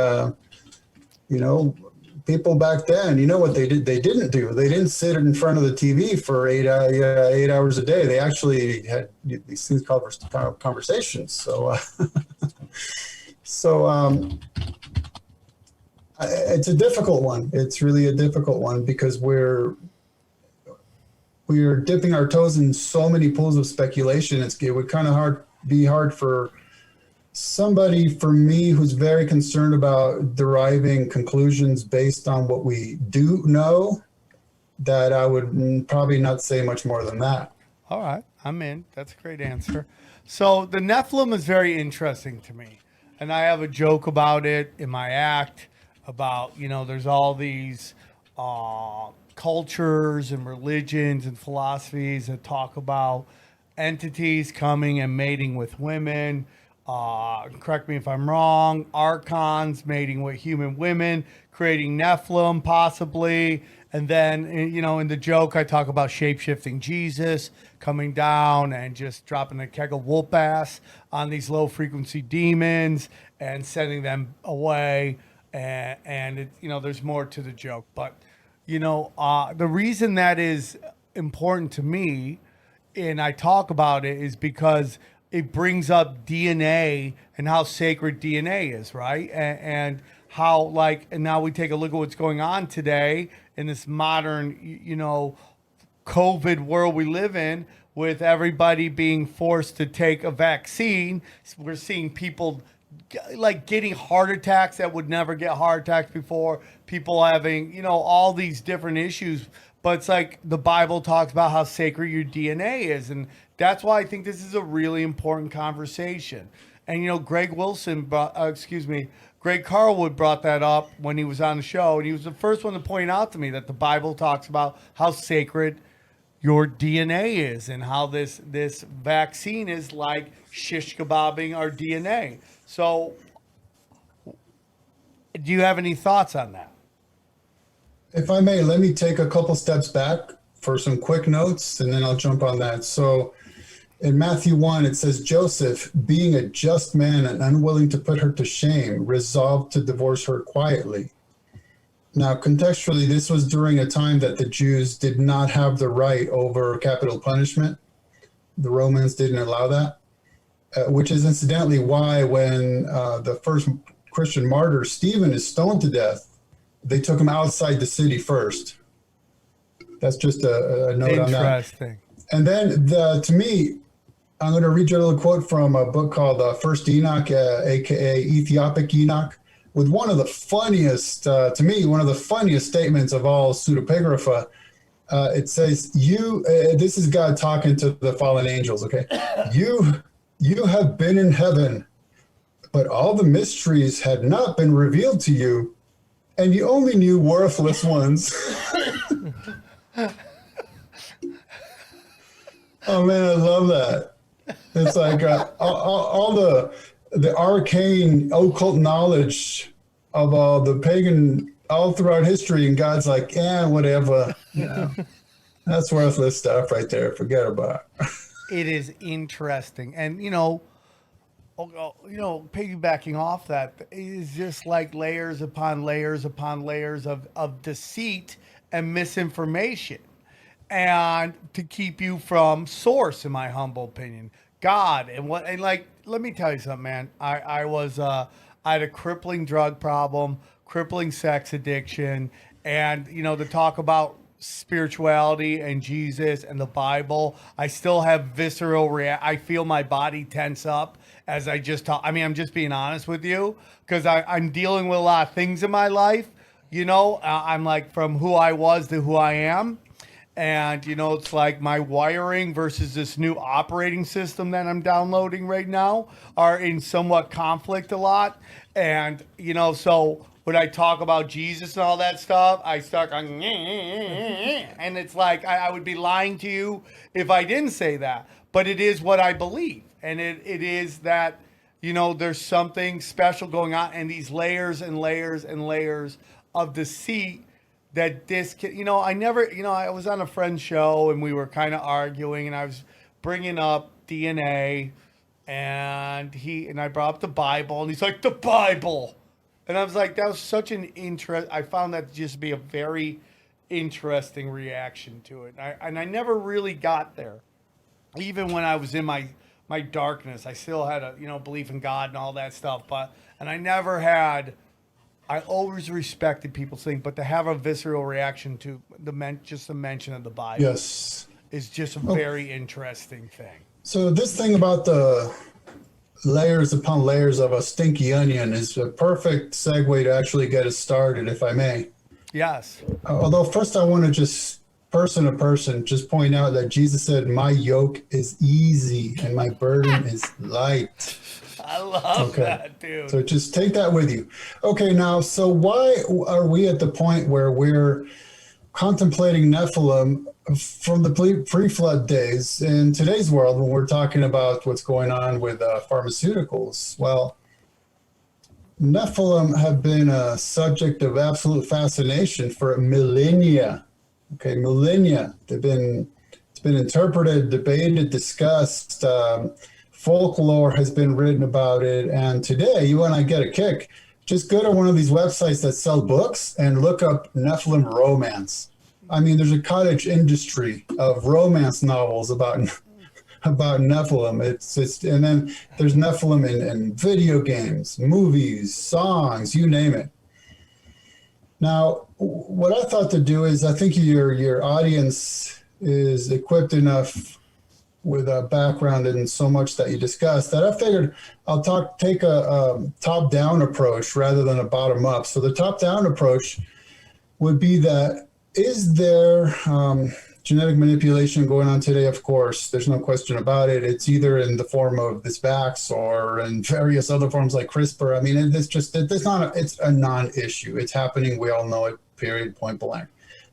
people back then, you know what they did? They didn't do. They didn't sit in front of the TV for 8 hours a day. They actually had these things called conversations. So, it's a difficult one. It's really a difficult one because we're dipping our toes in so many pools of speculation. It would kind of be hard for somebody, for me, who's very concerned about deriving conclusions based on what we do know, that I would probably not say much more than that. All right, I'm in. That's a great answer. So the Nephilim is very interesting to me. And I have a joke about it in my act about, there's all these cultures and religions and philosophies that talk about entities coming and mating with women. Correct me if I'm wrong, Archons mating with human women, creating Nephilim possibly. And then, in the joke, I talk about shape-shifting Jesus coming down and just dropping a keg of whoop ass on these low-frequency demons and sending them away. And there's more to the joke. But, the reason that is important to me, and I talk about it, is because it brings up DNA and how sacred DNA is, right? And how, and now we take a look at what's going on today in this modern, COVID world we live in, with everybody being forced to take a vaccine. We're seeing people getting heart attacks that would never get heart attacks before, people having, all these different issues. But it's like the Bible talks about how sacred your DNA is. And that's why I think this is a really important conversation. And, Greg Carlwood brought that up when he was on the show. And he was the first one to point out to me that the Bible talks about how sacred your DNA is and how this vaccine is like shish kebabbing our DNA. So do you have any thoughts on that? If I may, let me take a couple steps back for some quick notes, and then I'll jump on that. So in Matthew 1, it says, Joseph, being a just man and unwilling to put her to shame, resolved to divorce her quietly. Now, contextually, this was during a time that the Jews did not have the right over capital punishment. The Romans didn't allow that, which is incidentally why when the first Christian martyr, Stephen, is stoned to death, they took him outside the city first. That's just a note on that. Interesting. And then, to me, I'm going to read you a little quote from a book called First Enoch, a.k.a. Ethiopic Enoch, with one of the funniest, to me, one of the funniest statements of all pseudepigrapha. It says, this is God talking to the fallen angels, okay? You have been in heaven, but all the mysteries had not been revealed to you, and you only knew worthless ones. Oh man, I love that. It's like all the arcane occult knowledge of all the pagan all throughout history, and God's like, whatever. That's worthless stuff right there. Forget about it. It is interesting, and piggybacking off that is just like layers upon layers upon layers of deceit and misinformation. and to keep you from source, in my humble opinion, God. And like, let me tell you something, man. I had a crippling drug problem, crippling sex addiction, and to talk about spirituality and Jesus and the Bible, I still have visceral I feel my body tense up as I just talk. I mean, I'm just being honest with you, because I'm dealing with a lot of things in my life. I'm like, from who I was to who I am. And, it's like my wiring versus this new operating system that I'm downloading right now are in somewhat conflict a lot. And, so when I talk about Jesus and all that stuff, I start going, and it's like I would be lying to you if I didn't say that. But it is what I believe. And it is that, there's something special going on, and these layers and layers and layers of deceit that I was on a friend's show and we were kind of arguing, and I was bringing up DNA, and I brought up the Bible, and he's like, the Bible. And I was like, that was such an I found that to just be a very interesting reaction to it. And I never really got there. Even when I was in my darkness, I still had a, belief in God and all that stuff. And I always respected people's things, but to have a visceral reaction to just the mention of the Bible, Yes, is just a very interesting thing. So this thing about the layers upon layers of a stinky onion is a perfect segue to actually get us started, if I may. Yes. Although first I want to just person to person just point out that Jesus said, "My yoke is easy and my burden is light." I love that, dude. So just take that with you. Okay, now, so why are we at the point where we're contemplating Nephilim from the pre-flood days in today's world when we're talking about what's going on with pharmaceuticals? Well, Nephilim have been a subject of absolute fascination for millennia. Okay, millennia. It's been interpreted, debated, discussed. Folklore has been written about it. And today, you and I get a kick. Just go to one of these websites that sell books and look up Nephilim romance. I mean, there's a cottage industry of romance novels about Nephilim. And then there's Nephilim in video games, movies, songs, you name it. Now, what I thought to do is, I think your audience is equipped enough with a background in so much that you discussed, that I figured I'll take a top-down approach rather than a bottom-up. So the top-down approach would be that, is there genetic manipulation going on today? Of course, there's no question about it. It's either in the form of this Vax or in various other forms like CRISPR. I mean, it's a non-issue. It's happening. We all know it, period, point blank.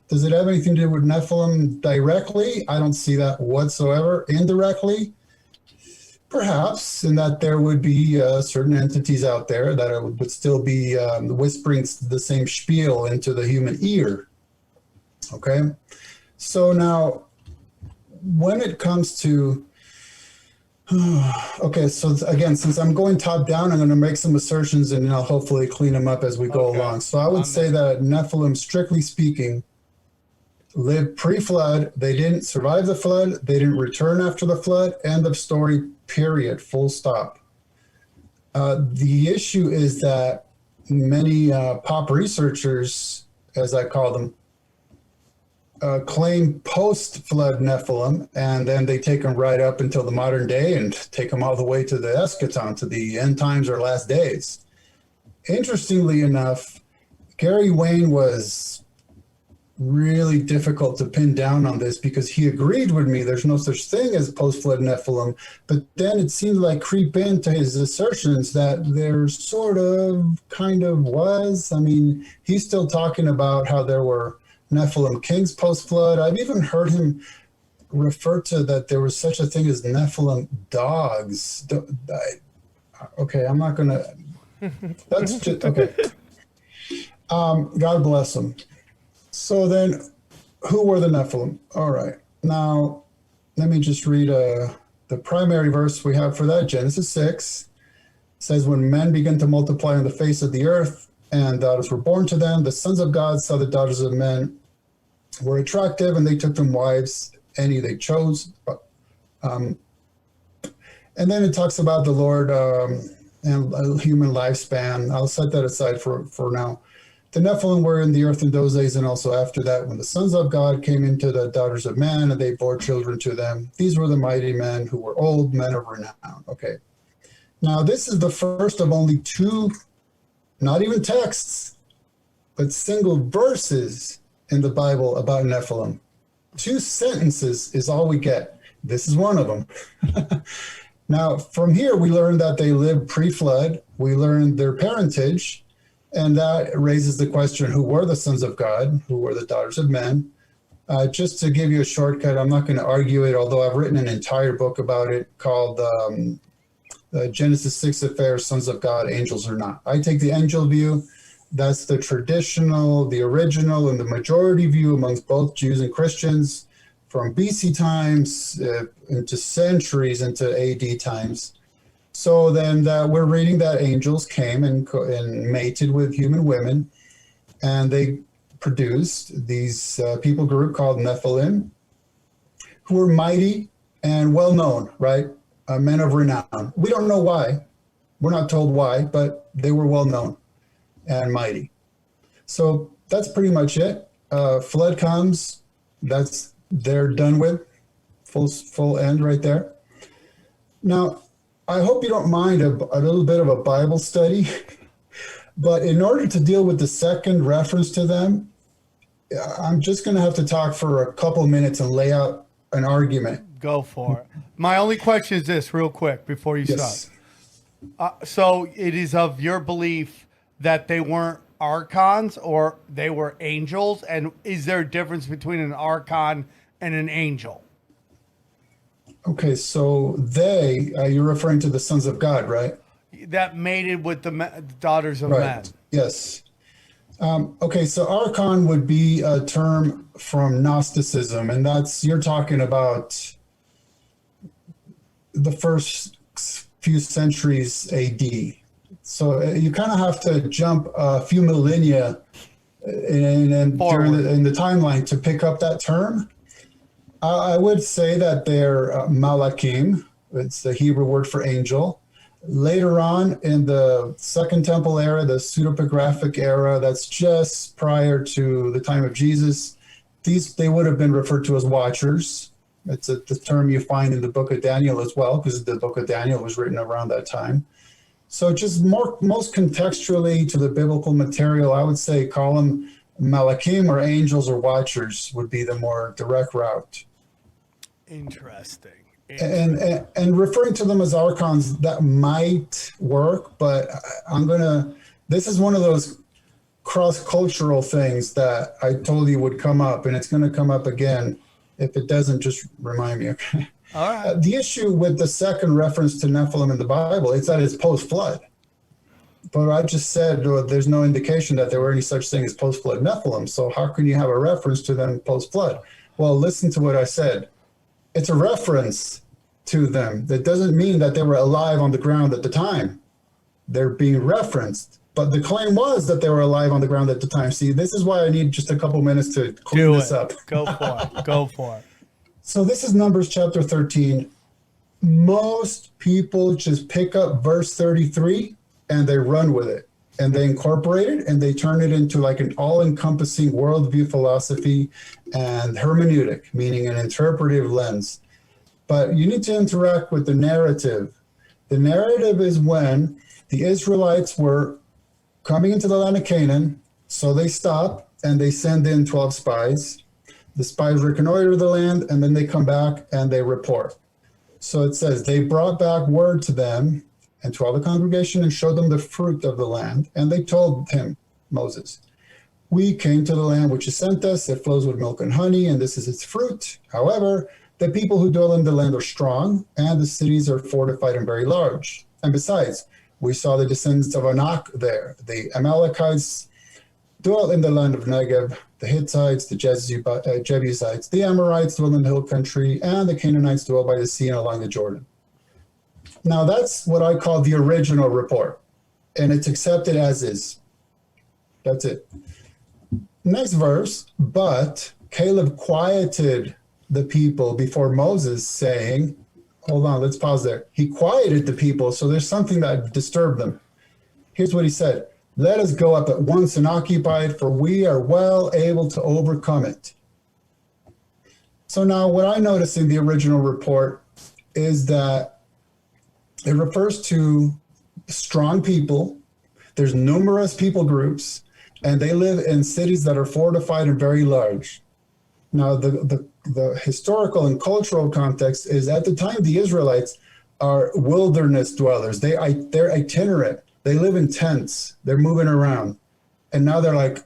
Does it have anything to do with Nephilim directly? I don't see that whatsoever. Indirectly, perhaps, in that there would be certain entities out there that would still be whispering the same spiel into the human ear. Okay? So now, when it comes to... okay, so again, since I'm going top down, I'm going to make some assertions and I'll hopefully clean them up as we go along. So I would say that Nephilim, strictly speaking, lived pre-flood. They didn't survive the flood. They didn't return after the flood. End of story, period, full stop. The issue is that many pop researchers, as I call them, claim post-flood Nephilim, and then they take them right up until the modern day and take them all the way to the eschaton, to the end times or last days. Interestingly enough, Gary Wayne was really difficult to pin down on this because he agreed with me there's no such thing as post-flood Nephilim, but then it seemed like creep into his assertions that there sort of kind of was. I mean, he's still talking about how there were Nephilim kings post-flood. I've even heard him refer to that there was such a thing as Nephilim dogs. Okay, I'm not gonna, that's just, okay. God bless him. So then, who were the Nephilim? All right. Now, let me just read the primary verse we have for that. Genesis 6 says, when men began to multiply on the face of the earth, and daughters were born to them, the sons of God saw the daughters of men, were attractive, and they took them wives, any they chose. And then it talks about the Lord and human lifespan. I'll set that aside for now. The Nephilim were in the earth in those days, and also after that, when the sons of God came into the daughters of man, and they bore children to them. These were the mighty men who were old, men of renown. Okay. Now, this is the first of only two, not even texts, but single verses in the Bible about Nephilim. 2 sentences is all we get. This is one of them. Now, from here, we learn that they lived pre-flood. We learned their parentage. And that raises the question, who were the sons of God? Who were the daughters of men? Just to give you a shortcut, I'm not going to argue it, although I've written an entire book about it called Genesis 6 Affairs, Sons of God, Angels or Not. I take the angel view. That's the traditional, the original, and the majority view amongst both Jews and Christians from BC times into centuries into AD times. So then we're reading that angels came and mated with human women, and they produced these people group called Nephilim, who were mighty and well-known, right? Men of renown. We don't know why. We're not told why, but they were well-known and mighty. So that's pretty much it. Flood comes. They're done with. Full end right there. Now, I hope you don't mind a little bit of a Bible study, but in order to deal with the second reference to them, I'm just going to have to talk for a couple minutes and lay out an argument. Go for it. My only question is this, real quick, before you Yes. start. So it is of your belief that they weren't archons or they were angels? And is there a difference between an archon and an angel? Okay, so you're referring to the sons of God, right? That mated with the daughters of men. Yes. Okay, so Archon would be a term from Gnosticism, and you're talking about the first few centuries AD. So you kind of have to jump a few millennia in the timeline to pick up that term. I would say that they're Malachim. It's the Hebrew word for angel. Later on in the Second Temple era, the pseudepigraphic era, that's just prior to the time of Jesus, they would have been referred to as watchers. It's the term you find in the book of Daniel as well, because the book of Daniel was written around that time. So just most contextually to the biblical material, I would say call them Malachim or angels or watchers would be the more direct route. Interesting. And referring to them as archons, that might work, but this is one of those cross-cultural things that I told you would come up, and it's going to come up again. If it doesn't, just remind me, okay? All right. The issue with the second reference to Nephilim in the Bible is that it's post-flood. But I just said there's no indication that there were any such thing as post-flood Nephilim, so how can you have a reference to them post-flood? Well, listen to what I said. It's a reference to them. That doesn't mean that they were alive on the ground at the time. They're being referenced. But the claim was that they were alive on the ground at the time. See, this is why I need just a couple minutes to clean this up. Go for it. Go for it. So this is Numbers chapter 13. Most people just pick up verse 33 and they run with it. And they incorporate it and they turn it into like an all-encompassing worldview philosophy and hermeneutic, meaning an interpretive lens. But you need to interact with the narrative. The narrative is when the Israelites were coming into the land of Canaan, so they stop and they send in 12 spies. The spies reconnoiter the land, and then they come back and they report. So it says, they brought back word to them and to all the congregation and showed them the fruit of the land. And they told him, Moses, we came to the land which you sent us. It flows with milk and honey, and this is its fruit. However, the people who dwell in the land are strong, and the cities are fortified and very large. And besides, we saw the descendants of Anak there. The Amalekites dwell in the land of Negev, the Hittites, the Jebusites, the Amorites dwell in the hill country, and the Canaanites dwell by the sea and along the Jordan. Now that's what I call the original report, and it's accepted as is. That's it. Next verse, but Caleb quieted the people before Moses, saying, hold on, let's pause there. He quieted the people, so there's something that disturbed them. Here's what he said. Let us go up at once and occupy it, for we are well able to overcome it. So now what I noticed in the original report is that it refers to strong people. There's numerous people groups, and they live in cities that are fortified and very large. Now, the historical and cultural context is at the time the Israelites are wilderness dwellers. They're itinerant. They live in tents. They're moving around. And now they're like,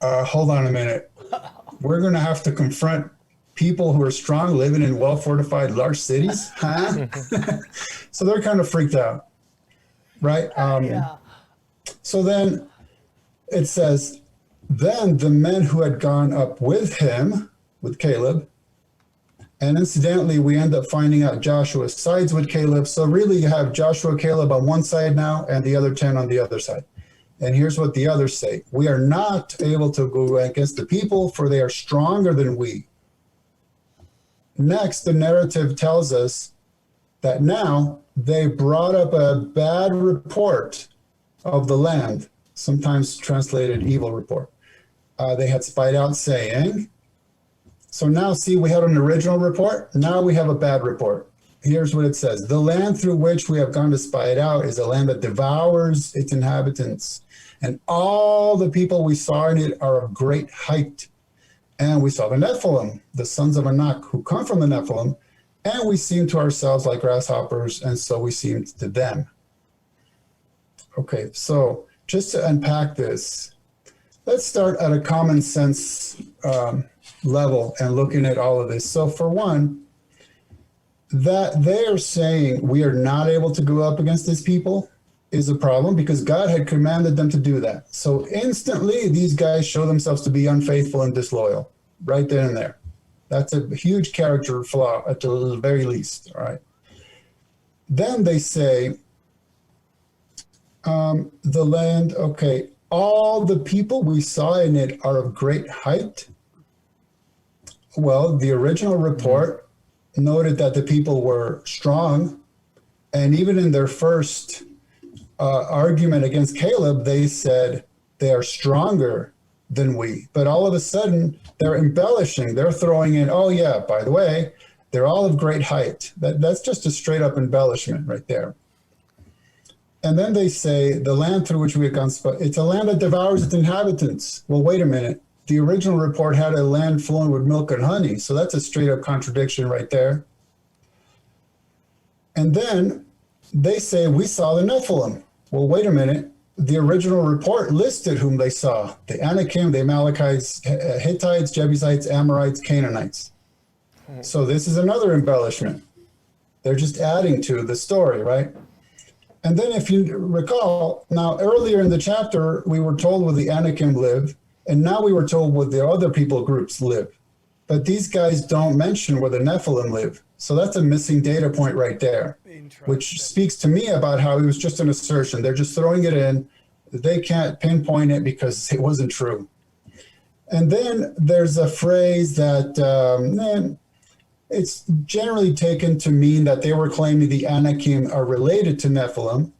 hold on a minute. We're going to have to confront people who are strong living in well-fortified large cities? Huh? So they're kind of freaked out, right? Yeah. So then it says, then the men who had gone up with him, with Caleb, and incidentally, we end up finding out Joshua sides with Caleb. So really you have Joshua, Caleb on one side now, and the other 10 on the other side. And here's what the others say. We are not able to go against the people, for they are stronger than we. Next, the narrative tells us that now they brought up a bad report of the land, sometimes translated evil report. They had spied out saying, so now see, we had an original report. Now we have a bad report. Here's what it says. The land through which we have gone to spy it out is a land that devours its inhabitants. And all the people we saw in it are of great height. And we saw the Nephilim, the sons of Anak, who come from the Nephilim. And we seemed to ourselves like grasshoppers, and so we seemed to them. Okay, so just to unpack this, let's start at a common sense level and looking at all of this. So for one, that they are saying we are not able to go up against these people is a problem because God had commanded them to do that. So instantly these guys show themselves to be unfaithful and disloyal right then and there. That's a huge character flaw at the very least, all right? Then they say, the land, okay, all the people we saw in it are of great height. Well, the original report noted that the people were strong, and even in their first argument against Caleb, they said they are stronger than we. But all of a sudden, they're embellishing. They're throwing in, oh yeah, by the way, they're all of great height. That's just a straight up embellishment right there. And then they say the land through which we have gone, it's a land that devours its inhabitants. Well, wait a minute. The original report had a land flowing with milk and honey. So that's a straight up contradiction right there. And then they say, we saw the Nephilim. Well, wait a minute. The original report listed whom they saw. The Anakim, the Amalekites, Hittites, Jebusites, Amorites, Canaanites. So this is another embellishment. They're just adding to the story, right? And then if you recall, now earlier in the chapter, we were told where the Anakim live, and now we were told where the other people groups live. But these guys don't mention where the Nephilim live. So that's a missing data point right there, which speaks to me about how it was just an assertion. They're just throwing it in. They can't pinpoint it because it wasn't true. And then there's a phrase that it's generally taken to mean that they were claiming the Anakim are related to Nephilim.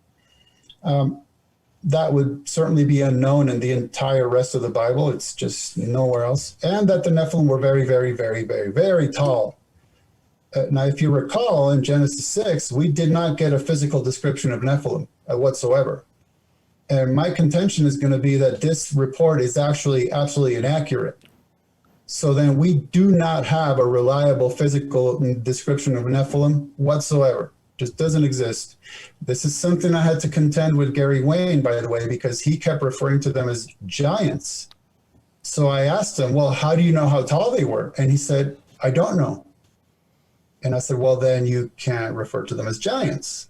That would certainly be unknown in the entire rest of the Bible. It's just nowhere else. And that the Nephilim were very, very, very, very, very tall. Now, if you recall, in Genesis 6, we did not get a physical description of Nephilim whatsoever. And my contention is going to be that this report is actually absolutely inaccurate. So then we do not have a reliable physical description of Nephilim whatsoever. Just doesn't exist. This is something I had to contend with Gary Wayne, by the way, because he kept referring to them as giants. So I asked him, well, how do you know how tall they were? And he said, I don't know. And I said, well, then you can't refer to them as giants.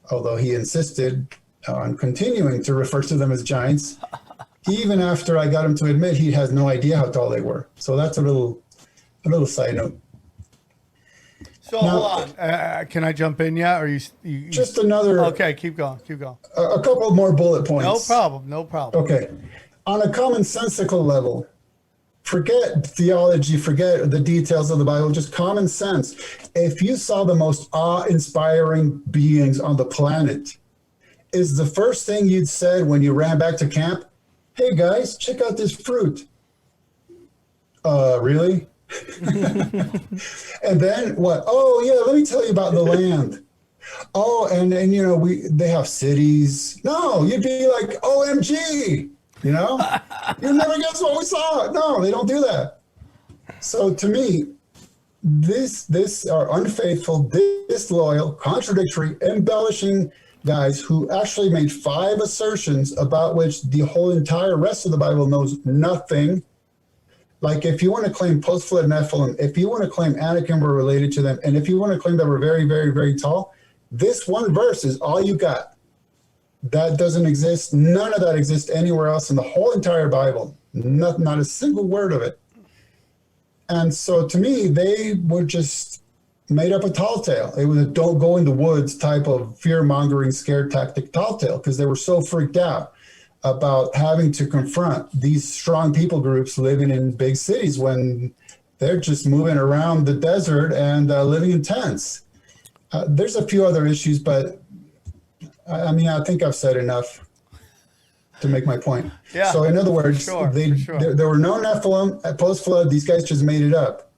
Although he insisted on continuing to refer to them as giants, even after I got him to admit he has no idea how tall they were. So that's a little side note. So now, hold on. Can I jump in yet? Or you just another. Okay, keep going. A couple more bullet points. No problem. Okay. On a commonsensical level, forget theology, forget the details of the Bible, just common sense. If you saw the most awe-inspiring beings on the planet, is the first thing you'd said when you ran back to camp, "Hey guys, check out this fruit"? Really? And then what? "Oh yeah, let me tell you about the land." "Oh, and you know, they have cities." No, you'd be like, "OMG," you know? "You'll never guess what we saw." No, they don't do that. So to me, this are unfaithful, disloyal, contradictory, embellishing guys who actually made 5 assertions about which the whole entire rest of the Bible knows nothing. Like, if you want to claim post-flood Nephilim, if you want to claim Anakim were related to them, and if you want to claim they were very, very, very tall, this one verse is all you got. That doesn't exist. None of that exists anywhere else in the whole entire Bible. Not a single word of it. And so to me, they were just made up a tall tale. It was a don't go in the woods type of fear-mongering, scare tactic tall tale, because they were so freaked out about having to confront these strong people groups living in big cities when they're just moving around the desert and living in tents. There's a few other issues, but I mean, I think I've said enough to make my point. Yeah, so in other words, for sure. There were no Nephilim at post-flood. These guys just made it up.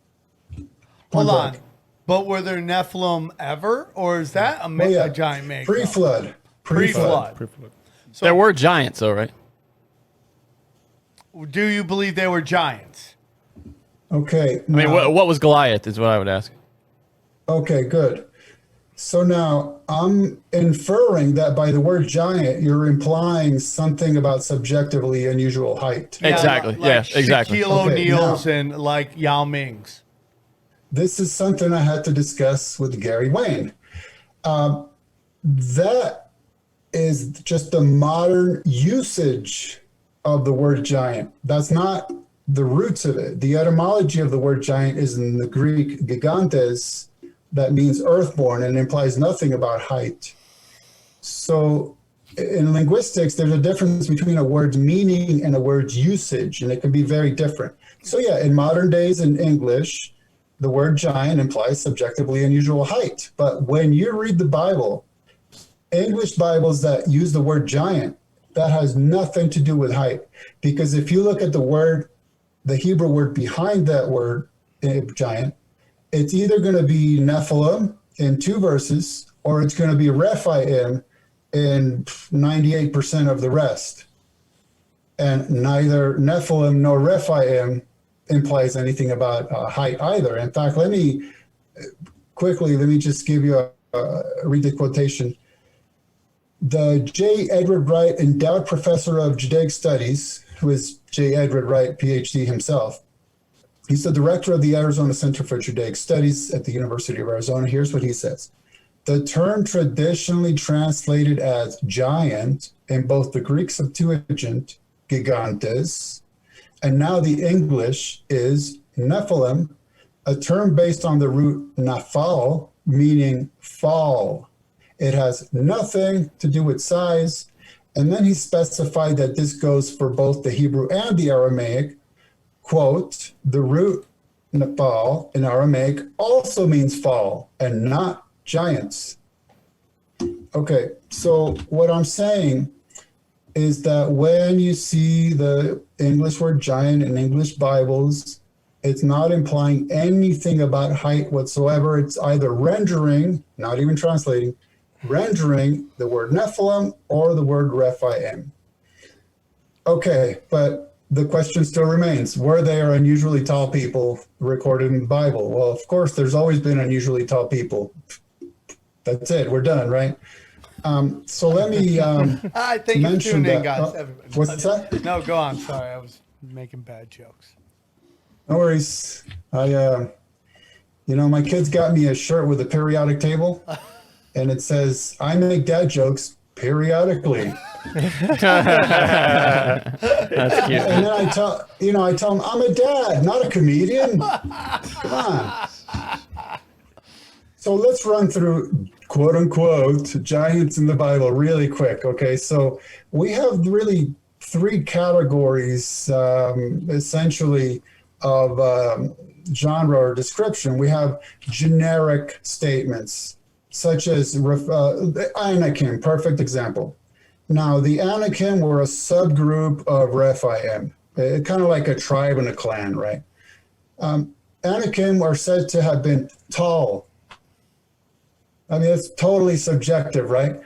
Hold on. But were there Nephilim ever? Or is that a giant make? Pre-flood. Pre-flood. So, There were giants, though, right? do you believe they were giants? Okay. I mean, what was Goliath is what I would ask. Okay, good. So now I'm inferring that by the word giant, you're implying something about subjectively unusual height. Exactly. Like Exactly. Shaquille Okay, O'Neal's now- and like Yao Ming's. This is something I had to discuss with Gary Wayne. That is just the modern usage of the word giant. That's not the roots of it. The etymology of the word giant is in the Greek gigantes, that means earthborn, and implies nothing about height. So in linguistics, there's a difference between a word's meaning and a word's usage, and it can be very different. So yeah, in modern days in English, the word giant implies subjectively unusual height. But when you read the Bible, English Bibles that use the word giant, that has nothing to do with height. Because if you look at the word, the Hebrew word behind that word, giant, it's either going to be Nephilim in 2 verses, or it's going to be Rephaim in 98% of the rest. And neither Nephilim nor Rephaim implies anything about height either. In fact, let me just give you read the quotation. The J. Edward Wright Endowed Professor of Judaic Studies, who is J. Edward Wright, PhD himself, he's the director of the Arizona Center for Judaic Studies at the University of Arizona. Here's what he says. The term traditionally translated as giant in both the Greek Septuagint, gigantes, and now the English is Nephilim, a term based on the root naphal, meaning fall. It has nothing to do with size. And then he specified that this goes for both the Hebrew and the Aramaic. Quote, the root naphal in Aramaic also means fall and not giants. Okay, so what I'm saying is that when you see the English word giant in English Bibles, it's not implying anything about height whatsoever. It's either rendering, not even translating, rendering the word Nephilim or the word Rephaim. Okay, but the question still remains, were there unusually tall people recorded in the Bible? Well, of course, there's always been unusually tall people. That's it, we're done, right? So let me I think you mention tuned in, that. guys. Everybody. What's that? No, go on. Sorry, I was making bad jokes. No worries. My kids got me a shirt with a periodic table, and it says, I make dad jokes periodically. That's cute. And then I tell them, I'm a dad, not a comedian. Come on. So let's run through, quote unquote, giants in the Bible really quick. Okay, so we have really 3 categories, essentially, of genre or description. We have generic statements, such as Anakim, perfect example. Now, the Anakim were a subgroup of Rephaim, kind of like a tribe and a clan, right? Anakim are said to have been tall. I mean, it's totally subjective, right?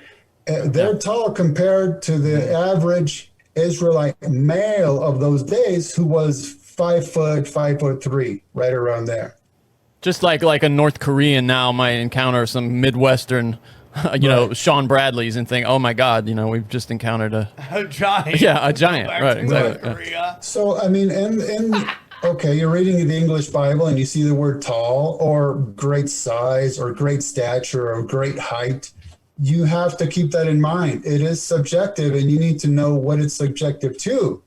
They're tall compared to the average Israelite male of those days, who was 5 foot, 5'3", right around there. Just like a North Korean now might encounter some Midwestern, Sean Bradleys and think, oh my God, we've just encountered a giant. Yeah, a giant. Right, exactly. Korea. So, I mean, okay, you're reading the English Bible and you see the word tall or great size or great stature or great height. You have to keep that in mind. It is subjective and you need to know what it's subjective to.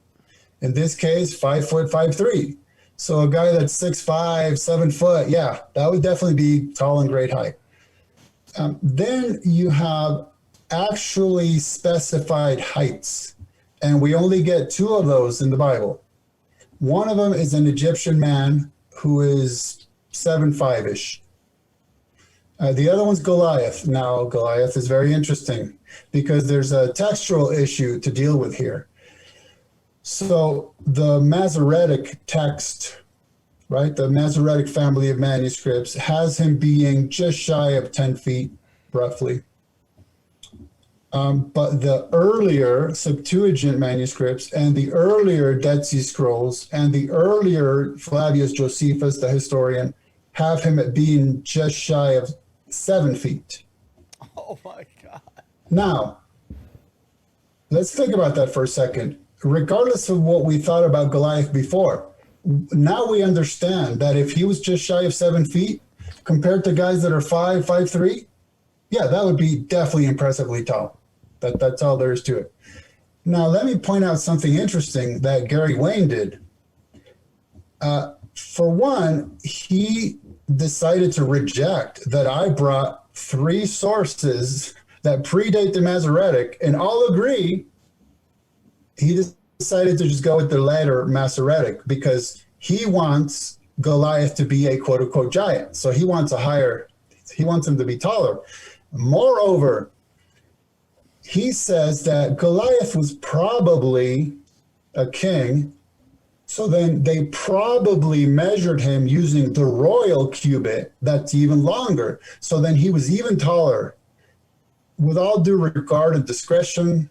In this case, 5 foot, 5'3". So a guy that's 6'5", 7 foot, yeah, that would definitely be tall and great height. Then you have actually specified heights, and we only get 2 of those in the Bible. One of them is an Egyptian man who is 7'5"-ish. The other one's Goliath. Now, Goliath is very interesting because there's a textual issue to deal with here. So the Masoretic text, right, the Masoretic family of manuscripts has him being just shy of 10 feet, roughly. But the earlier Septuagint manuscripts and the earlier Dead Sea Scrolls and the earlier Flavius Josephus, the historian, have him at being just shy of 7 feet. Oh my God. Now, let's think about that for a second. Regardless of what we thought about Goliath before, now we understand that if he was just shy of 7 feet compared to guys that are 5'3", yeah, that would be definitely impressively tall. That's all there is to it. Now, let me point out something interesting that Gary Wayne did. For one, he decided to reject that I brought 3 sources that predate the Masoretic and all agree. He decided to just go with the latter Masoretic because he wants Goliath to be a quote unquote giant. So he wants him to be taller. Moreover, he says that Goliath was probably a king. So then they probably measured him using the royal cubit that's even longer. So then he was even taller. With all due regard and discretion,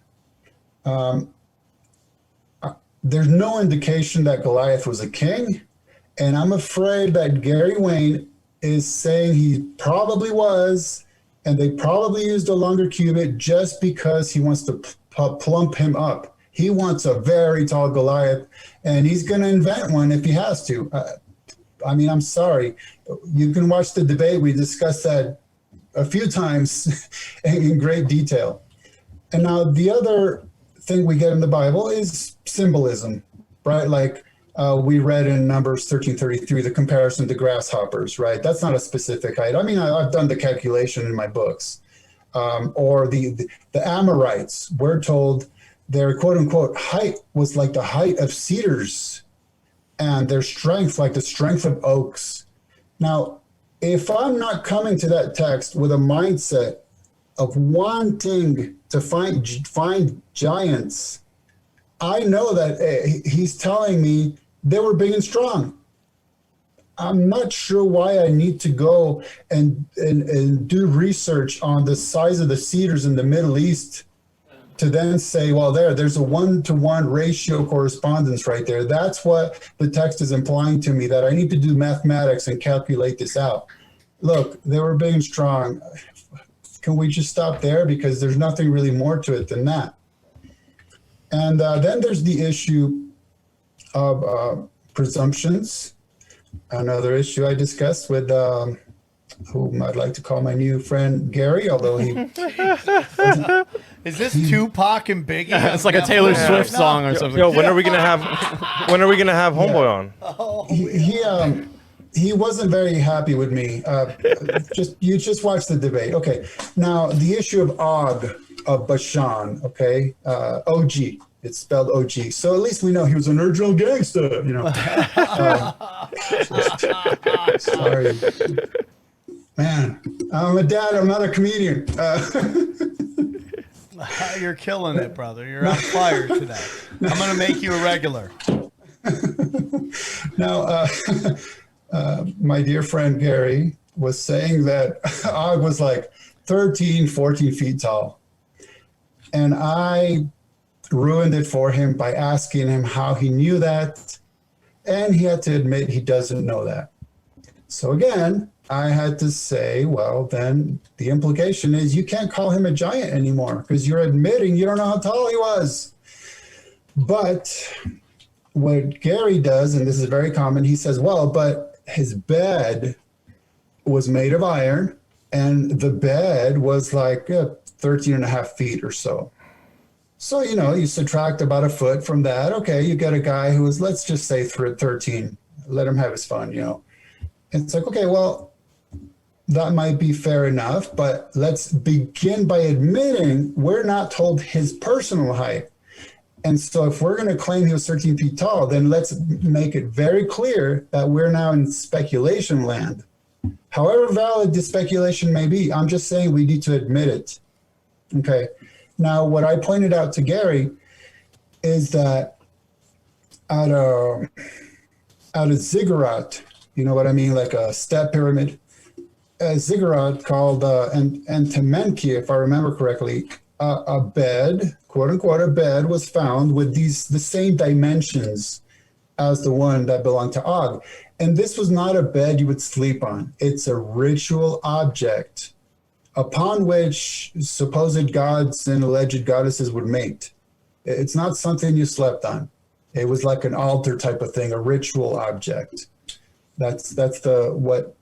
there's no indication that Goliath was a king, and I'm afraid that Gary Wayne is saying he probably was, and they probably used a longer cubit just because he wants to plump him up. He wants a very tall Goliath, and he's going to invent one if he has to. I mean, I'm sorry. You can watch the debate. We discussed that a few times in great detail. And now the other thing we get in the Bible is symbolism, right? Like we read in Numbers 13:33, the comparison to grasshoppers, right? That's not a specific height. I mean, I've done the calculation in my books. Or the Amorites, we're told their quote unquote height was like the height of cedars and their strength like the strength of oaks. Now, if I'm not coming to that text with a mindset of wanting to find giants, I know that he's telling me they were big and strong. I'm not sure why I need to go and do research on the size of the cedars in the Middle East to then say, well, there's a 1-to-1 ratio correspondence right there. That's what the text is implying to me, that I need to do mathematics and calculate this out. Look, they were big and strong. Can we just stop there? Because there's nothing really more to it than that. And then there's the issue of presumptions. Another issue I discussed with whom I'd like to call my new friend Gary, although he... Is this Tupac and Biggie? It's like a Taylor Swift song or something. Yo, when are we gonna have Homeboy on? He wasn't very happy with me. You just watch the debate. Okay. Now the issue of Og of Bashan. Okay. OG. It's spelled OG. So at least we know he was an original gangster, you know. Sorry. Man, I'm a dad. I'm not a comedian. You're killing it, brother. You're on fire today. I'm going to make you a regular. Now, my dear friend Gary was saying that Og was like 13, 14 feet tall. And I ruined it for him by asking him how he knew that. And he had to admit he doesn't know that. So again, I had to say, well, then the implication is you can't call him a giant anymore because you're admitting you don't know how tall he was. But what Gary does, and this is very common, he says, well, but his bed was made of iron and the bed was like 13 and a half feet or so. So, you know, you subtract about a foot from that. Okay, you get a guy who is, let's just say 13, let him have his fun, you know. And it's like, okay, well, that might be fair enough, but let's begin by admitting we're not told his personal height. And so if we're going to claim he was 13 feet tall, then let's make it very clear that we're now in speculation land. However valid the speculation may be, I'm just saying we need to admit it. Okay. Now, what I pointed out to Gary is that at a ziggurat, you know what I mean, like a step pyramid, a ziggurat called Entemenki, if I remember correctly, a bed, quote unquote, a bed was found with the same dimensions as the one that belonged to Og. And this was not a bed you would sleep on. It's a ritual object upon which supposed gods and alleged goddesses would mate. It's not something you slept on. It was like an altar type of thing, a ritual object. That's what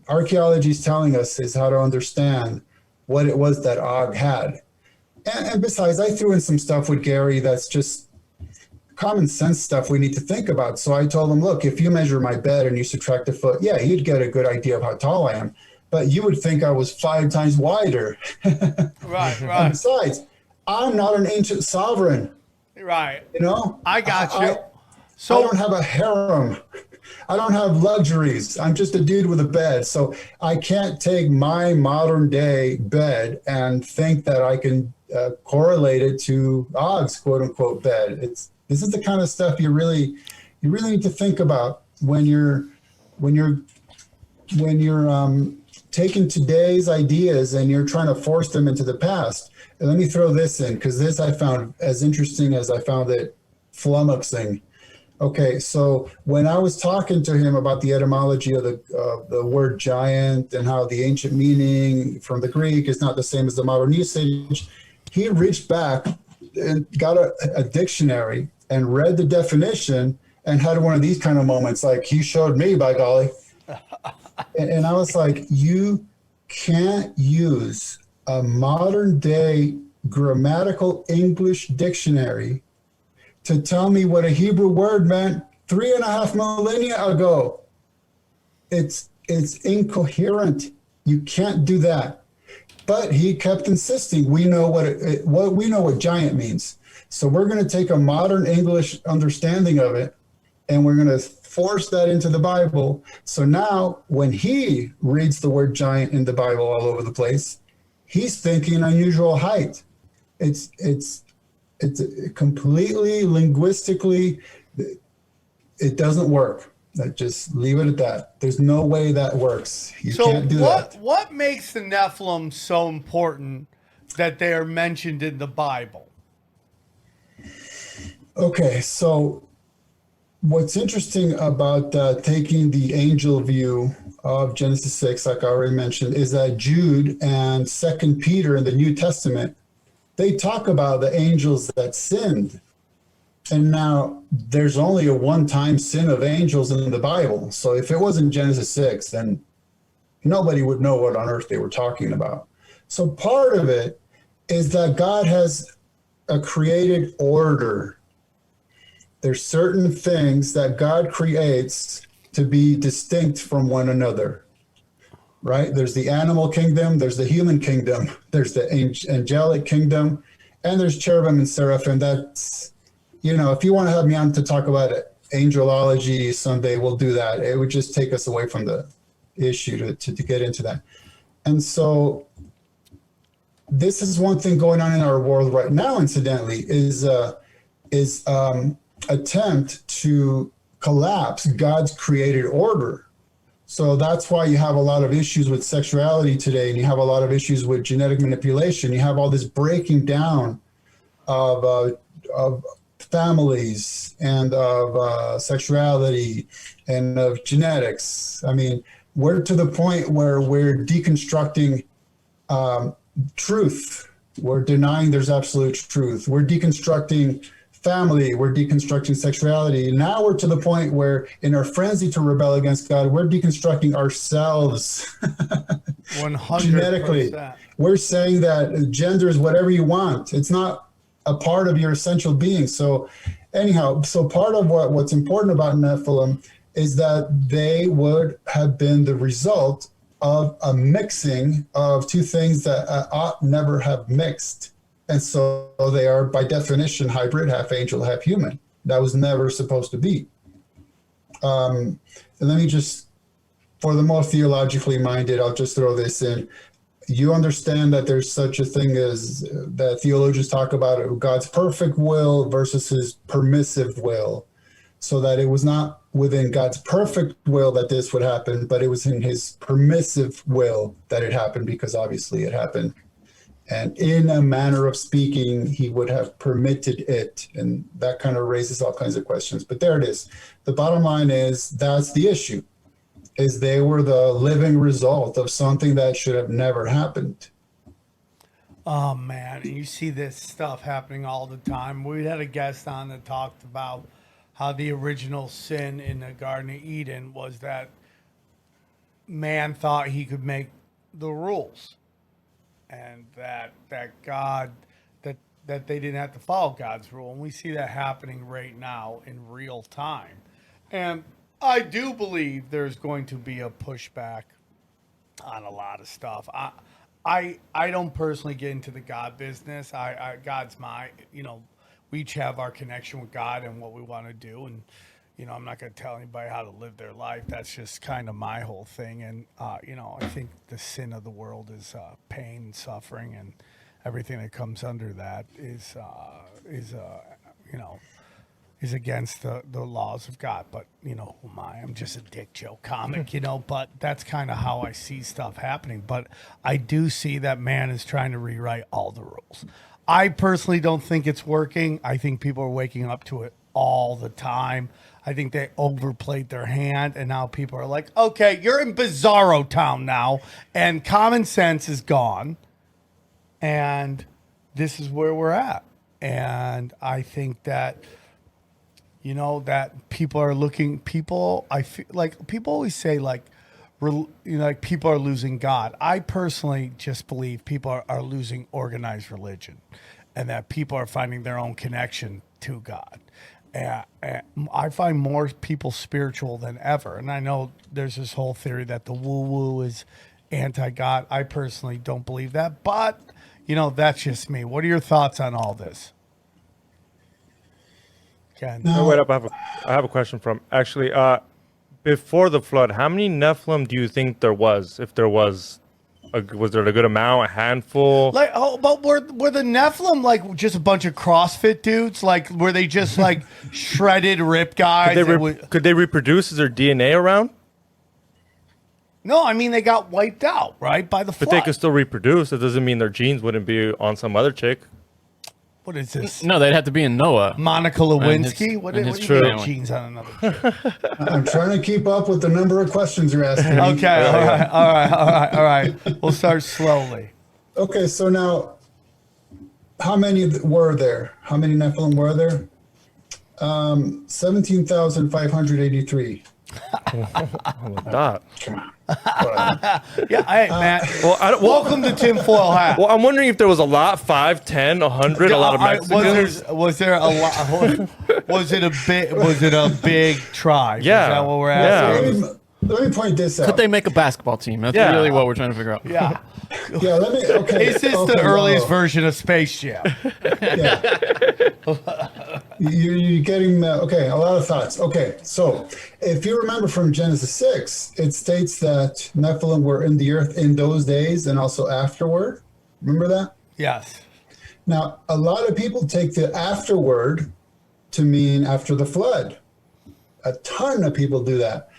archaeology is telling us is how to understand what it was that Og had. And besides, I threw in some stuff with Gary that's just common sense stuff we need to think about. So I told him, look, if you measure my bed and you subtract a foot, yeah, you'd get a good idea of how tall I am. But you would think I was 5 times wider. Right. And besides, I'm not an ancient sovereign. Right. You know? I got you. I don't have a harem. I don't have luxuries. I'm just a dude with a bed. So I can't take my modern day bed and think that I can correlate it to Og's quote unquote bed. This is the kind of stuff you really need to think about when you're taking today's ideas and you're trying to force them into the past. And let me throw this in, because this I found as interesting as I found it flummoxing. Okay, so when I was talking to him about the etymology of the word giant and how the ancient meaning from the Greek is not the same as the modern usage, he reached back and got a dictionary and read the definition and had one of these kind of moments like, he showed me, by golly. And I was like, you can't use a modern day grammatical English dictionary to tell me what a Hebrew word meant 3.5 millennia ago. It's incoherent. You can't do that. But he kept insisting, we know what giant means. So we're going to take a modern English understanding of it, and we're going to force that into the Bible. So now when he reads the word giant in the Bible all over the place, he's thinking unusual height. It's completely linguistically, it doesn't work. Just leave it at that. There's no way that works. You can't do that. What makes the Nephilim so important that they are mentioned in the Bible? Okay, so what's interesting about taking the angel view of Genesis 6, like I already mentioned, is that Jude and 2 Peter in the New Testament, they talk about the angels that sinned. And now there's only a one-time sin of angels in the Bible. So if it wasn't Genesis 6, then nobody would know what on earth they were talking about. So part of it is that God has a created order. There's certain things that God creates to be distinct from one another, right? There's the animal kingdom, there's the human kingdom, there's the angelic kingdom, and there's cherubim and seraphim. if you want to have me on to talk about angelology someday, we'll do that. It would just take us away from the issue to get into that. And so this is one thing going on in our world right now, incidentally, is attempt to collapse God's created order. So that's why you have a lot of issues with sexuality today, and you have a lot of issues with genetic manipulation. You have all this breaking down of families and of sexuality and of genetics. I mean, we're to the point where we're deconstructing truth. We're denying there's absolute truth. We're deconstructing family. We're deconstructing sexuality. Now we're to the point where, in our frenzy to rebel against God, we're deconstructing ourselves 100%. genetically. We're saying that gender is whatever you want. It's not a part of your essential being. So anyhow, so part of what's important about Nephilim is that they would have been the result of a mixing of two things that ought never have mixed. And so they are, by definition, hybrid, half angel, half human. That was never supposed to be. And let me just, for the more theologically minded, I'll just throw this in. You understand that there's such a thing as that theologians talk about God's perfect will versus his permissive will. So that it was not within God's perfect will that this would happen, but it was in his permissive will that it happened, because obviously it happened. And in a manner of speaking, he would have permitted it. And that kind of raises all kinds of questions. But there it is. The bottom line is that's the issue, is they were the living result of something that should have never happened. Oh, man. You see this stuff happening all the time. We had a guest on that talked about how the original sin in the Garden of Eden was that man thought he could make the rules, and that God, that they didn't have to follow God's rule. And we see that happening right now in real time. And I do believe there's going to be a pushback on a lot of stuff. I don't personally get into the God business. God's my, we each have our connection with God and what we want to do. And, I'm not going to tell anybody how to live their life. That's just kind of my whole thing. And, I think the sin of the world is pain and suffering, and everything that comes under that is against the laws of God. But, who am I? I'm just a dick joke comic, but that's kind of how I see stuff happening. But I do see that man is trying to rewrite all the rules. I personally don't think it's working. I think people are waking up to it all the time. I think they overplayed their hand, and now people are like, okay, you're in Bizarro Town now, and common sense is gone, and this is where we're at. And I think that, that people are looking, I feel like people always say like people are losing God. I personally just believe people are losing organized religion, and that people are finding their own connection to God. I find more people spiritual than ever. And I know there's this whole theory that the woo-woo is anti-God. I personally don't believe that, but that's just me. What are your thoughts on all this? Ken? Oh, wait up. I have a question from, actually, before the flood, how many Nephilim do you think there was? If there was there a good amount, a handful? But were the Nephilim like just a bunch of CrossFit dudes? Like, were they just like shredded, ripped guys? Could they reproduce? Is there DNA around? No, I mean they got wiped out, right, by the flood. But they could still reproduce. It doesn't mean their genes wouldn't be on some other chick. What is this? No, they'd have to be in Noah. Monica Lewinsky? What do you mean genes on another chick? I'm trying to keep up with the number of questions you're asking. Okay, all right. We'll start slowly. Okay, so now, how many were there? How many Nephilim were there? 17,583. That. Come on. Yeah, hey, Matt. Welcome to Tinfoil Hat. Well, I'm wondering if there was a lot, 5, 10, 100, a lot of Mexicans. Was there a lot? Was it a big tribe? Yeah. Is that what we're asking? Yeah. Let me point this out. Could they make a basketball team? That's really what we're trying to figure out. Yeah. Yeah, let me. Okay. Is this the earliest version of Space Jam? Yeah. You're getting okay. A lot of thoughts. Okay, so if you remember from Genesis 6, it states that Nephilim were in the earth in those days and also afterward. Remember that? Yes. Now, a lot of people take the afterward to mean after the flood. A ton of people do that,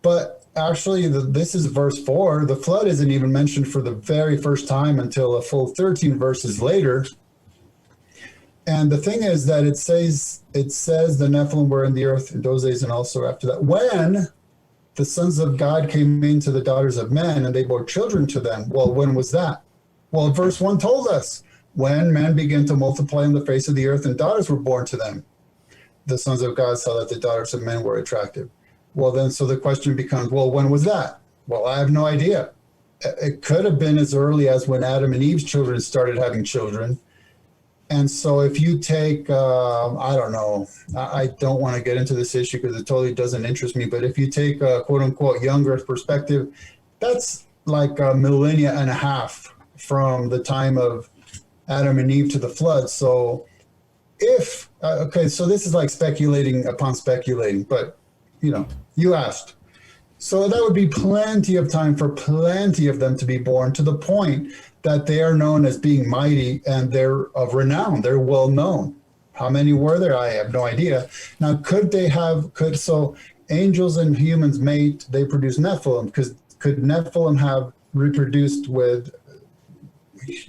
but actually, this is verse 4. The flood isn't even mentioned for the very first time until a full 13 verses later. And the thing is that it says the Nephilim were in the earth in those days and also after that. When the sons of God came into the daughters of men and they bore children to them. Well, when was that? Well, verse 1 told us, when men began to multiply on the face of the earth and daughters were born to them. The sons of God saw that the daughters of men were attractive. Well, then, so the question becomes, well, when was that? Well, I have no idea. It could have been as early as when Adam and Eve's children started having children. And so if you take, I don't know, I don't want to get into this issue because it totally doesn't interest me. But if you take a quote unquote young earth perspective, that's like a millennia and a half from the time of Adam and Eve to the flood. So if, okay, so this is like speculating upon speculating, but you asked. So that would be plenty of time for plenty of them to be born to the point that they are known as being mighty and they're of renown. They're well known. How many were there? I have no idea. Now, so angels and humans mate, they produce Nephilim. Because could Nephilim have reproduced with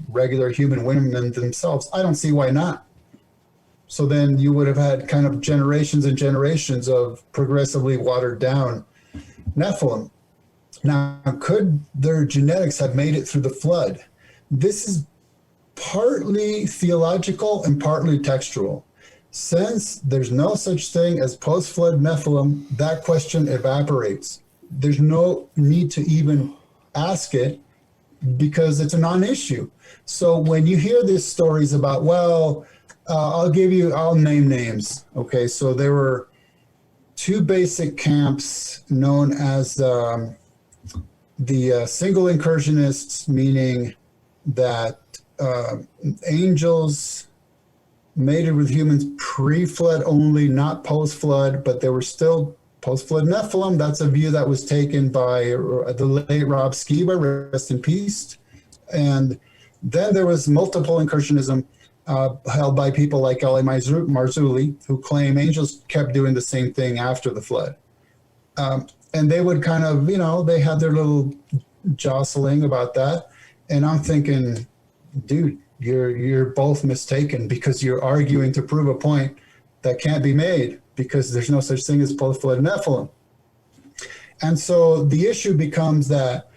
regular human women themselves? I don't see why not. So then you would have had kind of generations and generations of progressively watered down Nephilim. Now, could their genetics have made it through the flood? This is partly theological and partly textual. Since there's no such thing as post-flood Nephilim, that question evaporates. There's no need to even ask it because it's a non-issue. So when you hear these stories about, I'll name names. Okay, so there were two basic camps known as the single incursionists, meaning that angels mated with humans pre-flood only, not post-flood, but there were still post-flood Nephilim. That's a view that was taken by the late Rob Skiba, rest in peace. And then there was multiple incursionism held by people like L.A. Marzulli, who claim angels kept doing the same thing after the flood. And they would kind of, they had their little jostling about that. And I'm thinking, dude, you're both mistaken because you're arguing to prove a point that can't be made because there's no such thing as post-flood Nephilim. And so the issue becomes that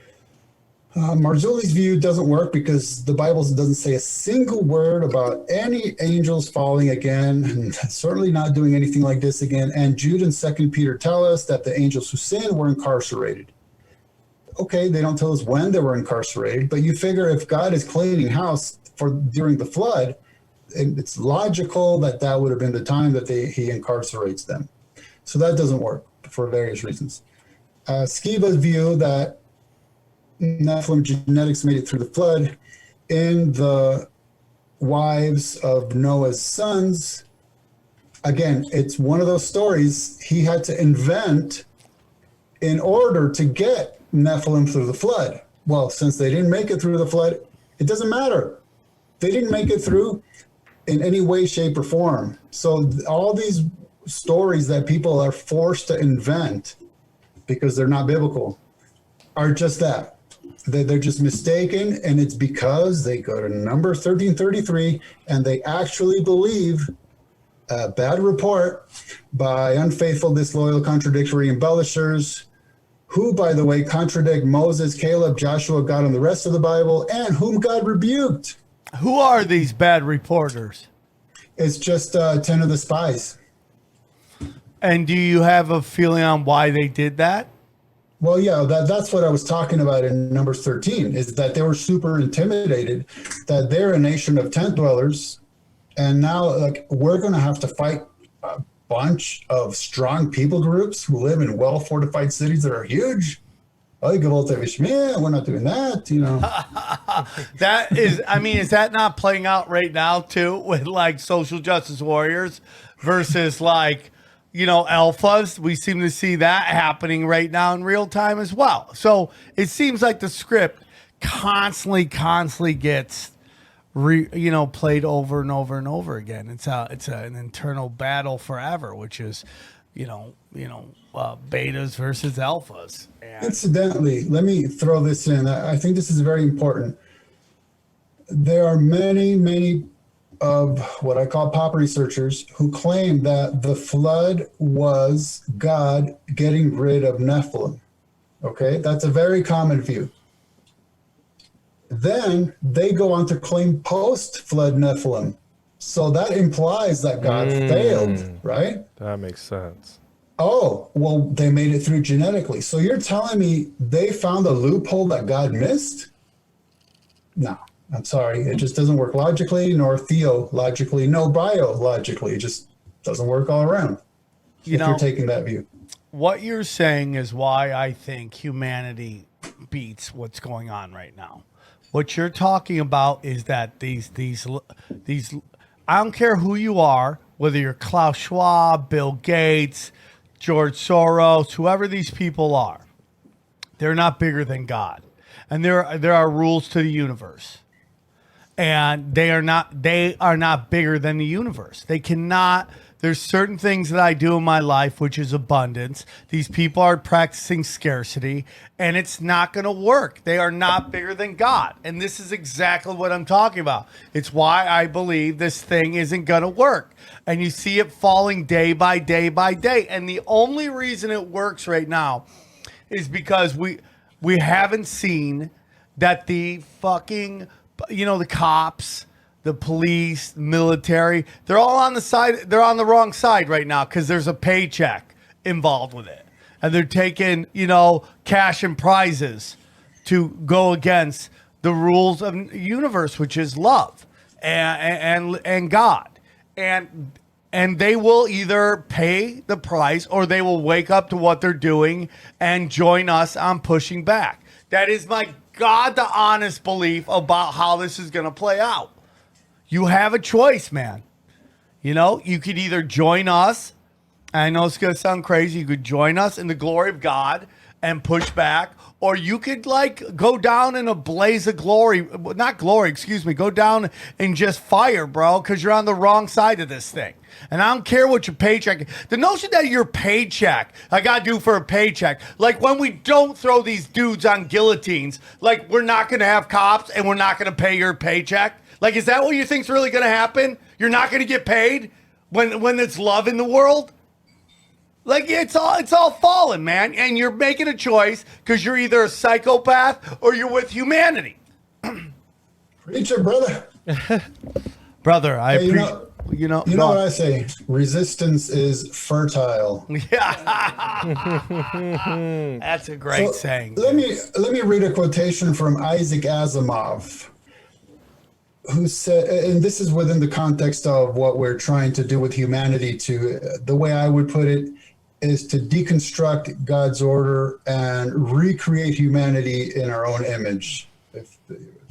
Marzulli's view doesn't work because the Bible doesn't say a single word about any angels falling again, and certainly not doing anything like this again. And Jude and 2 Peter tell us that the angels who sinned were incarcerated. Okay, they don't tell us when they were incarcerated, but you figure if God is cleaning house during the flood, it's logical that would have been the time that he incarcerates them. So that doesn't work for various reasons. Skiba's view that Nephilim genetics made it through the flood in the wives of Noah's sons. Again, it's one of those stories he had to invent in order to get Nephilim through the flood. Well, since they didn't make it through the flood, it doesn't matter. They didn't make it through in any way, shape, or form. So all these stories that people are forced to invent because they're not biblical are just that. They're just mistaken, and it's because they go to number 1333 and they actually believe a bad report by unfaithful, disloyal, contradictory embellishers who, by the way, contradict Moses, Caleb, Joshua, God, and the rest of the Bible, and whom God rebuked. Who are these bad reporters? It's just 10 of the spies. And do you have a feeling on why they did that? Well, yeah, that's what I was talking about in Numbers 13, is that they were super intimidated, that they're a nation of tent dwellers, and now we're going to have to fight a bunch of strong people groups who live in well-fortified cities that are huge. We're not doing that, That is, is that not playing out right now too with like social justice warriors versus like, alphas. We seem to see that happening right now in real time as well. So it seems like the script constantly gets played over and over and over again. It's an internal battle forever, which is, betas versus alphas. And Incidentally, let me throw this in. I think this is very important. There are many of what I call pop researchers who claim that the flood was God getting rid of Nephilim. Okay, that's a very common view. Then they go on to claim post-flood Nephilim. So that implies that God failed, right? That makes sense. Oh, well, they made it through genetically. So you're telling me they found a loophole that God missed? No, I'm sorry. It just doesn't work logically, nor theologically, no biologically. It just doesn't work all around. You're taking that view. What you're saying is why I think humanity beats what's going on right now. What you're talking about is that these I don't care who you are, whether you're Klaus Schwab, Bill Gates, George Soros, whoever these people are, they're not bigger than God. And there are rules to the universe. And they are not bigger than the universe. They cannot. There's certain things that I do in my life, which is abundance. These people are practicing scarcity, and it's not going to work. They are not bigger than God. And this is exactly what I'm talking about. It's why I believe this thing isn't going to work. And you see it falling day by day by day. And the only reason it works right now is because we haven't seen that the fucking, the cops, the police, military, they're all on the wrong side right now because there's a paycheck involved with it. And they're taking, cash and prizes to go against the rules of the universe, which is love and God. And they will either pay the price or they will wake up to what they're doing and join us on pushing back. That is my God, the honest belief about how this is going to play out. You have a choice, man. You could either join us. I know it's going to sound crazy. You could join us in the glory of God and push back. Or you could go down in a blaze of glory. Not glory, excuse me. Go down in just fire, bro, because you're on the wrong side of this thing. And I don't care what your paycheck. The notion that your paycheck, I got to do for a paycheck. Like when we don't throw these dudes on guillotines, like we're not going to have cops and we're not going to pay your paycheck. Like, is that what you think's really going to happen? You're not going to get paid when it's love in the world? Like, it's all fallen, man. And you're making a choice because you're either a psychopath or you're with humanity. Preacher, brother. Brother, I appreciate... You know what I say? Resistance is fertile. Yeah. That's a great saying. Let me read a quotation from Isaac Asimov, who said, and this is within the context of what we're trying to do with humanity, the way I would put it is to deconstruct God's order and recreate humanity in our own image, if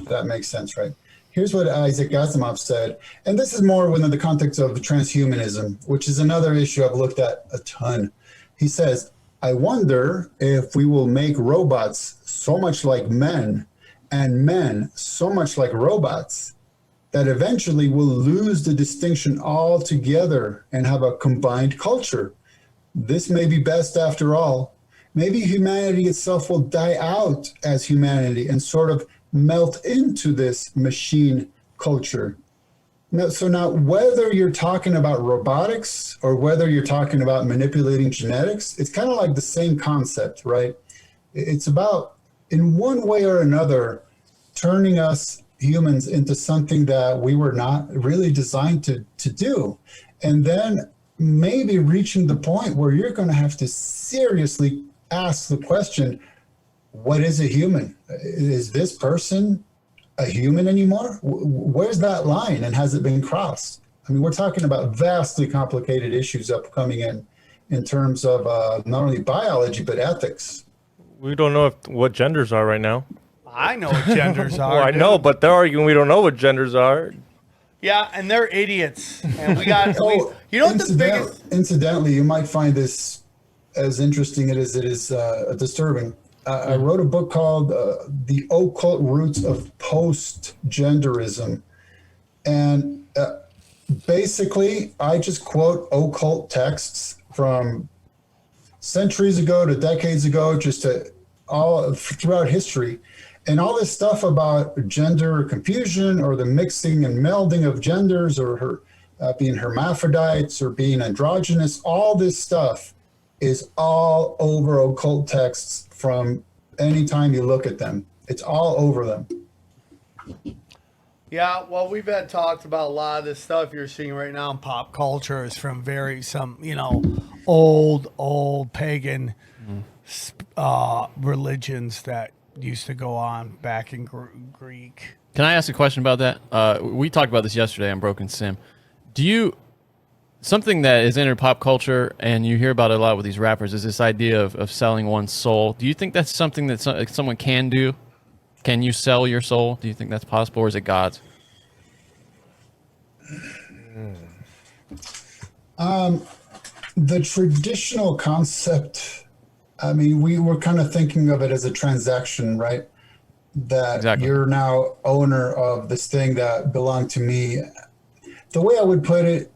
that makes sense, right? Here's what Isaac Asimov said, and this is more within the context of transhumanism, which is another issue I've looked at a ton. He says, I wonder if we will make robots so much like men and men so much like robots that eventually we'll lose the distinction altogether and have a combined culture. This may be best after all. Maybe humanity itself will die out as humanity and sort of melt into this machine culture. Now, whether you're talking about robotics or whether you're talking about manipulating genetics, it's kind of like the same concept, right? It's about, in one way or another, turning us humans into something that we were not really designed to do. And then maybe reaching the point where you're going to have to seriously ask the question, what is a human? Is this person a human anymore? Where's that line, and has it been crossed? I mean, we're talking about vastly complicated issues upcoming in terms of not only biology, but ethics. We don't know what genders are right now. I know what genders are. Well, I know, but they're arguing we don't know what genders are. Yeah, and they're idiots. And we got, you know what the biggest. Incidentally, you might find this as interesting as it is disturbing. I wrote a book called The Occult Roots of Post-Genderism. And basically, I just quote occult texts from centuries ago to decades ago, just to all throughout history. And all this stuff about gender confusion or the mixing and melding of genders or being hermaphrodites or being androgynous, all this stuff is all over occult texts from any time you look at them. It's all over them. Yeah, well, we've had talked about a lot of this stuff you're seeing right now in pop culture is from old pagan religions that used to go on back in Greek. Can I ask a question about that? We talked about this yesterday on Broken Sim. Something that is entered pop culture, and you hear about it a lot with these rappers, is this idea of selling one's soul. Do you think that's something that someone can do? Can you sell your soul? Do you think that's possible, or is it God's? The traditional concept, I mean, we were kind of thinking of it as a transaction, right? That exactly. You're now owner of this thing that belonged to me. The way I would put it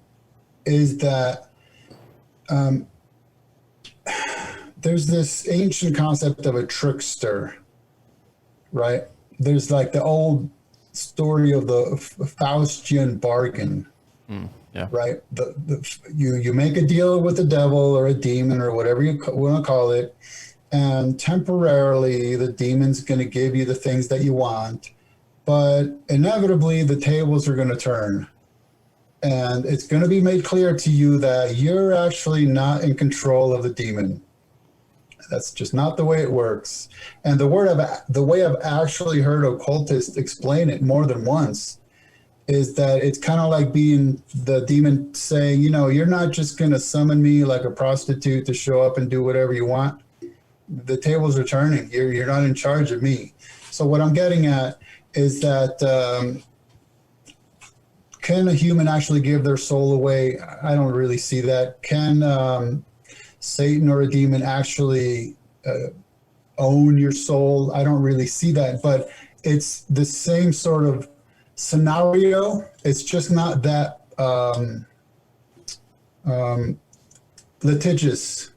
is that there's this ancient concept of a trickster, right? There's like the old story of the Faustian bargain, right? You make a deal with the devil or a demon or whatever you want to call it, and temporarily the demon's going to give you the things that you want, but inevitably the tables are going to turn. And it's going to be made clear to you that you're actually not in control of the demon. That's just not the way it works. And the way I've actually heard occultists explain it more than once is that it's kind of like being the demon saying, you're not just going to summon me like a prostitute to show up and do whatever you want. The tables are turning. You're not in charge of me. So what I'm getting at is that can a human actually give their soul away? I don't really see that. Can Satan or a demon actually own your soul? I don't really see that, but it's the same sort of scenario. It's just not that litigious.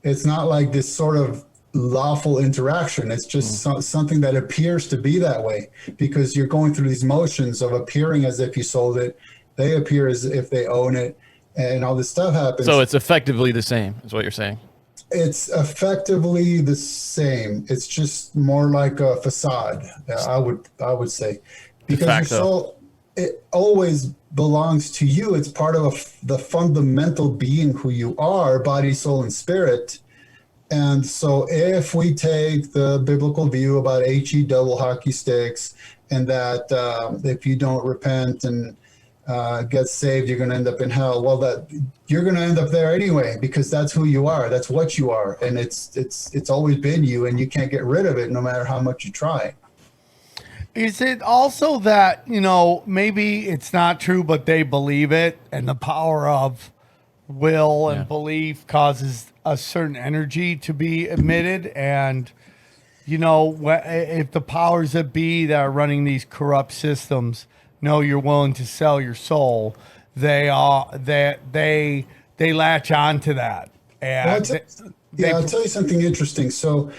It's not like this sort of lawful interaction. It's just something that appears to be that way because you're going through these motions of appearing as if you sold it. They appear as if they own it, and all this stuff happens. So it's effectively the same, is what you're saying? It's effectively the same. It's just more like a facade, I would say. Because your soul, it always belongs to you. It's part of the fundamental being who you are, body, soul, and spirit. And so if we take the biblical view about HE double hockey sticks and that if you don't repent and get saved, you're going to end up in hell. Well, that you're going to end up there anyway, because that's who you are. That's what you are. And it's always been you, and you can't get rid of it no matter how much you try. Is it also that, maybe it's not true, but they believe it, and the power of will and belief causes a certain energy to be emitted, and if the powers that be that are running these corrupt systems know you're willing to sell your soul, they latch on to that. And I'll tell you something interesting. So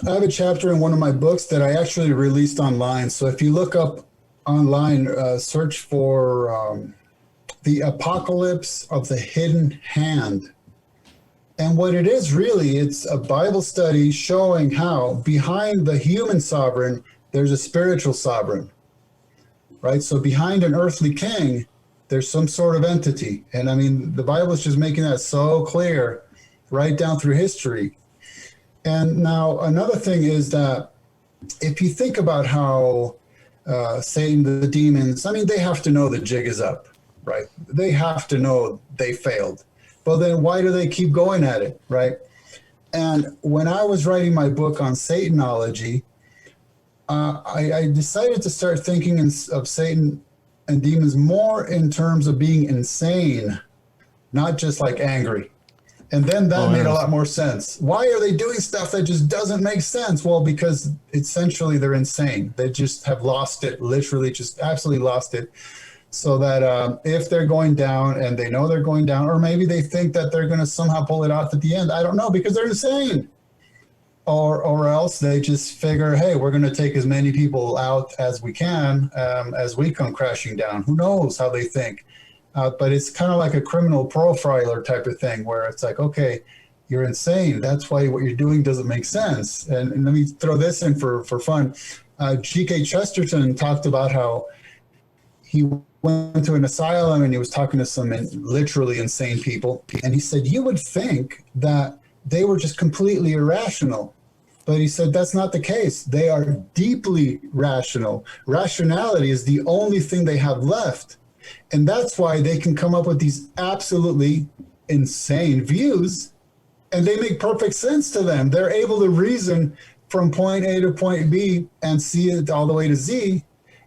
I have a chapter in one of my books that I actually released online. So if you look up online, search for the Apocalypse of the Hidden Hand. And what it is really, it's a Bible study showing how behind the human sovereign, there's a spiritual sovereign, right? So behind an earthly king, there's some sort of entity. And I mean, the Bible is just making that so clear right down through history. And now another thing is that if you think about how Satan, the demons, I mean, they have to know the jig is up, right? They have to know they failed. But then why do they keep going at it, right? And when I was writing my book on Satanology, I decided to start thinking of Satan and demons more in terms of being insane, not just like angry. And then that made a lot more sense. Why are they doing stuff that just doesn't make sense? Well, because essentially they're insane. They just have lost it, literally just absolutely lost it. So that if they're going down and they know they're going down, or maybe they think that they're going to somehow pull it off at the end. I don't know, because they're insane. Or else they just figure, hey, we're going to take as many people out as we can as we come crashing down. Who knows how they think? But it's kind of like a criminal profiler type of thing where it's like, okay, you're insane. That's why what you're doing doesn't make sense. And let me throw this in for fun. G.K. Chesterton talked about how he went to an asylum and he was talking to some literally insane people. And he said, you would think that they were just completely irrational. But he said, that's not the case. They are deeply rational. Rationality is the only thing they have left. And that's why they can come up with these absolutely insane views, and they make perfect sense to them. They're able to reason from point A to point B and see it all the way to Z.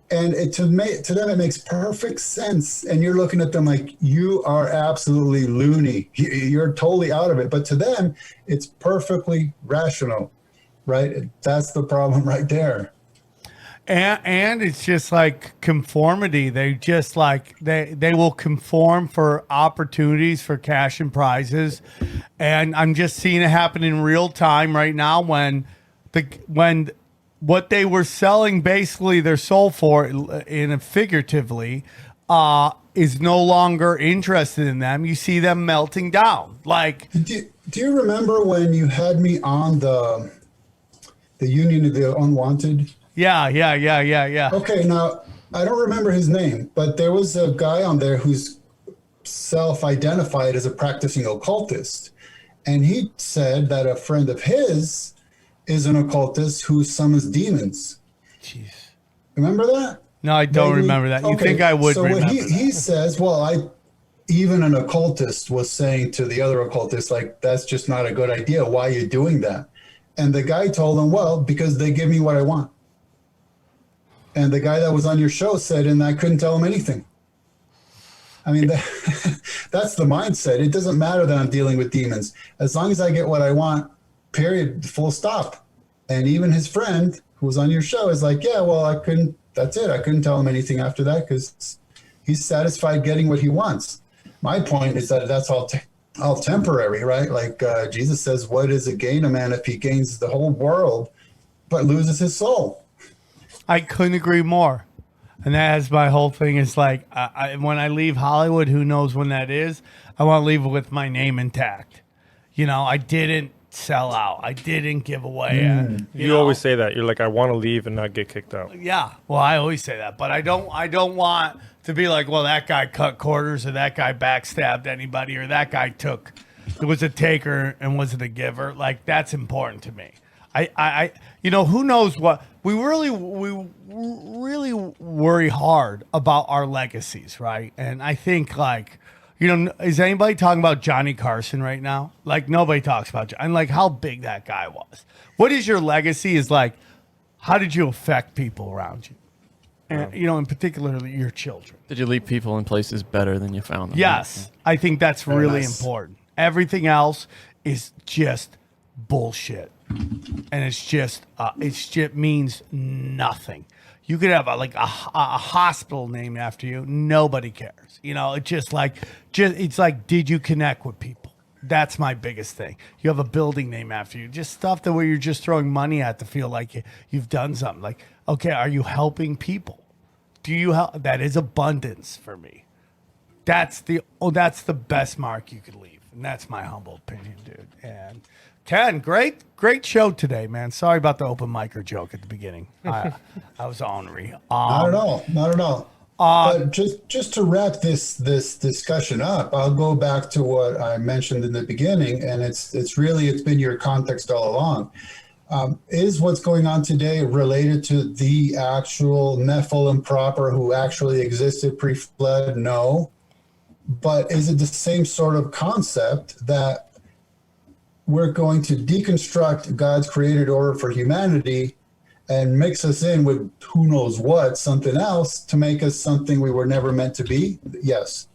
And to them, it makes perfect sense. And you're looking at them like, you are absolutely loony. You're totally out of it. But to them, it's perfectly rational, right? That's the problem right there. And it's just like conformity. They just like they will conform for opportunities for cash and prizes. And I'm just seeing it happen in real time right now when what they were selling basically their soul for figuratively is no longer interested in them. You see them melting down. Like, do you remember when you had me on the Union of the Unwanted? Yeah. Okay, now I don't remember his name, but there was a guy on there who's self-identified as a practicing occultist, and he said that a friend of his is an occultist who summons demons. Jeez. Remember that? No, I don't remember that. You think I would remember what that. he says, even an occultist was saying to the other occultist, like, that's just not a good idea. Why are you doing that? And the guy told him, well, because they give me what I want. And the guy that was on your show said, and I couldn't tell him anything. I mean, that's the mindset. It doesn't matter that I'm dealing with demons. As long as I get what I want, period, full stop. And even his friend who was on your show is like, yeah, well, that's it. I couldn't tell him anything after that because he's satisfied getting what he wants. My point is that that's all temporary, right? Like Jesus says, what is it gain a man if he gains the whole world but loses his soul? I couldn't agree more. And that's my whole thing is like, when I leave Hollywood, who knows when that is, I want to leave with my name intact. You know, I didn't sell out. I didn't give away. You always say that. You're like, I want to leave and not get kicked out. Yeah. Well, I always say that. But I don't want to be like, well, that guy cut quarters or that guy backstabbed anybody or that guy was a taker and wasn't a giver. Like, that's important to me. Who knows what we really worry hard about our legacies, right? And I think is anybody talking about Johnny Carson right now? Like, nobody talks about and like how big that guy was. What is your legacy? Is like, how did you affect people around you? And in particular your children. Did you leave people in places better than you found them? Yes, I think that's really important. Everything else is just bullshit. And it's just means nothing. You could have a hospital named after you. Nobody cares. It's like, did you connect with people? That's my biggest thing. You have a building named after you. Just stuff that where you're just throwing money at to feel like you've done something. Like, okay, are you helping people? Do you help? That is abundance for me. That's the best mark you could leave. And that's my humble opinion, dude. And Ken, great show today, man. Sorry about the open micer joke at the beginning. I was ornery. Not at all. But just to wrap this discussion up, I'll go back to what I mentioned in the beginning, and it's been your context all along. Is what's going on today related to the actual Nephilim proper who actually existed pre-flood? No. But is it the same sort of concept that we're going to deconstruct God's created order for humanity and mix us in with who knows what, something else, to make us something we were never meant to be, yes.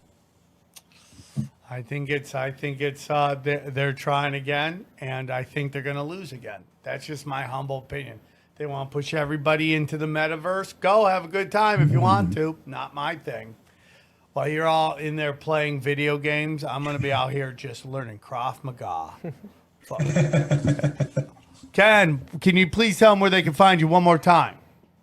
I think it's they're trying again, and I think they're going to lose again. That's just my humble opinion. They want to push everybody into the metaverse. Go have a good time if you want to. Not my thing. While you're all in there playing video games, I'm going to be out here just learning Krav Maga. Fuck. Ken, can you please tell them where they can find you one more time?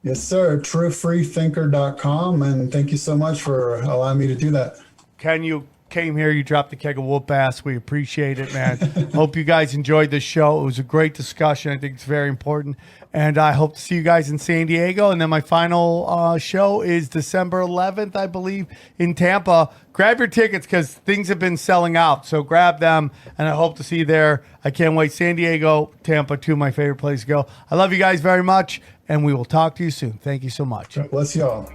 Yes, sir. truefreethinker.com, and thank you so much for allowing me to do that. Ken, you came here, you dropped the keg of whoop ass. We appreciate it, man. Hope you guys enjoyed this show. It was a great discussion. I think it's very important. And I hope to see you guys in San Diego. And then my final show is December 11th, I believe, in Tampa. Grab your tickets because things have been selling out. So grab them, and I hope to see you there. I can't wait. San Diego, Tampa, two of my favorite places to go. I love you guys very much, and we will talk to you soon. Thank you so much. God bless y'all.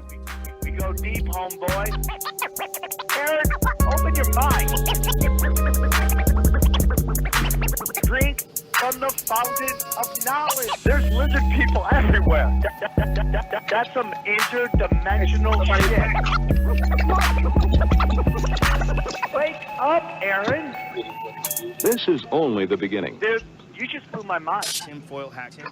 We go deep, homeboy. Aaron, open your mind. Drink from the fountain of knowledge. There's lizard people everywhere. That's some interdimensional shit. Wake up, Aaron. This is only the beginning. Dude, you just blew my mind. Tinfoil hacking.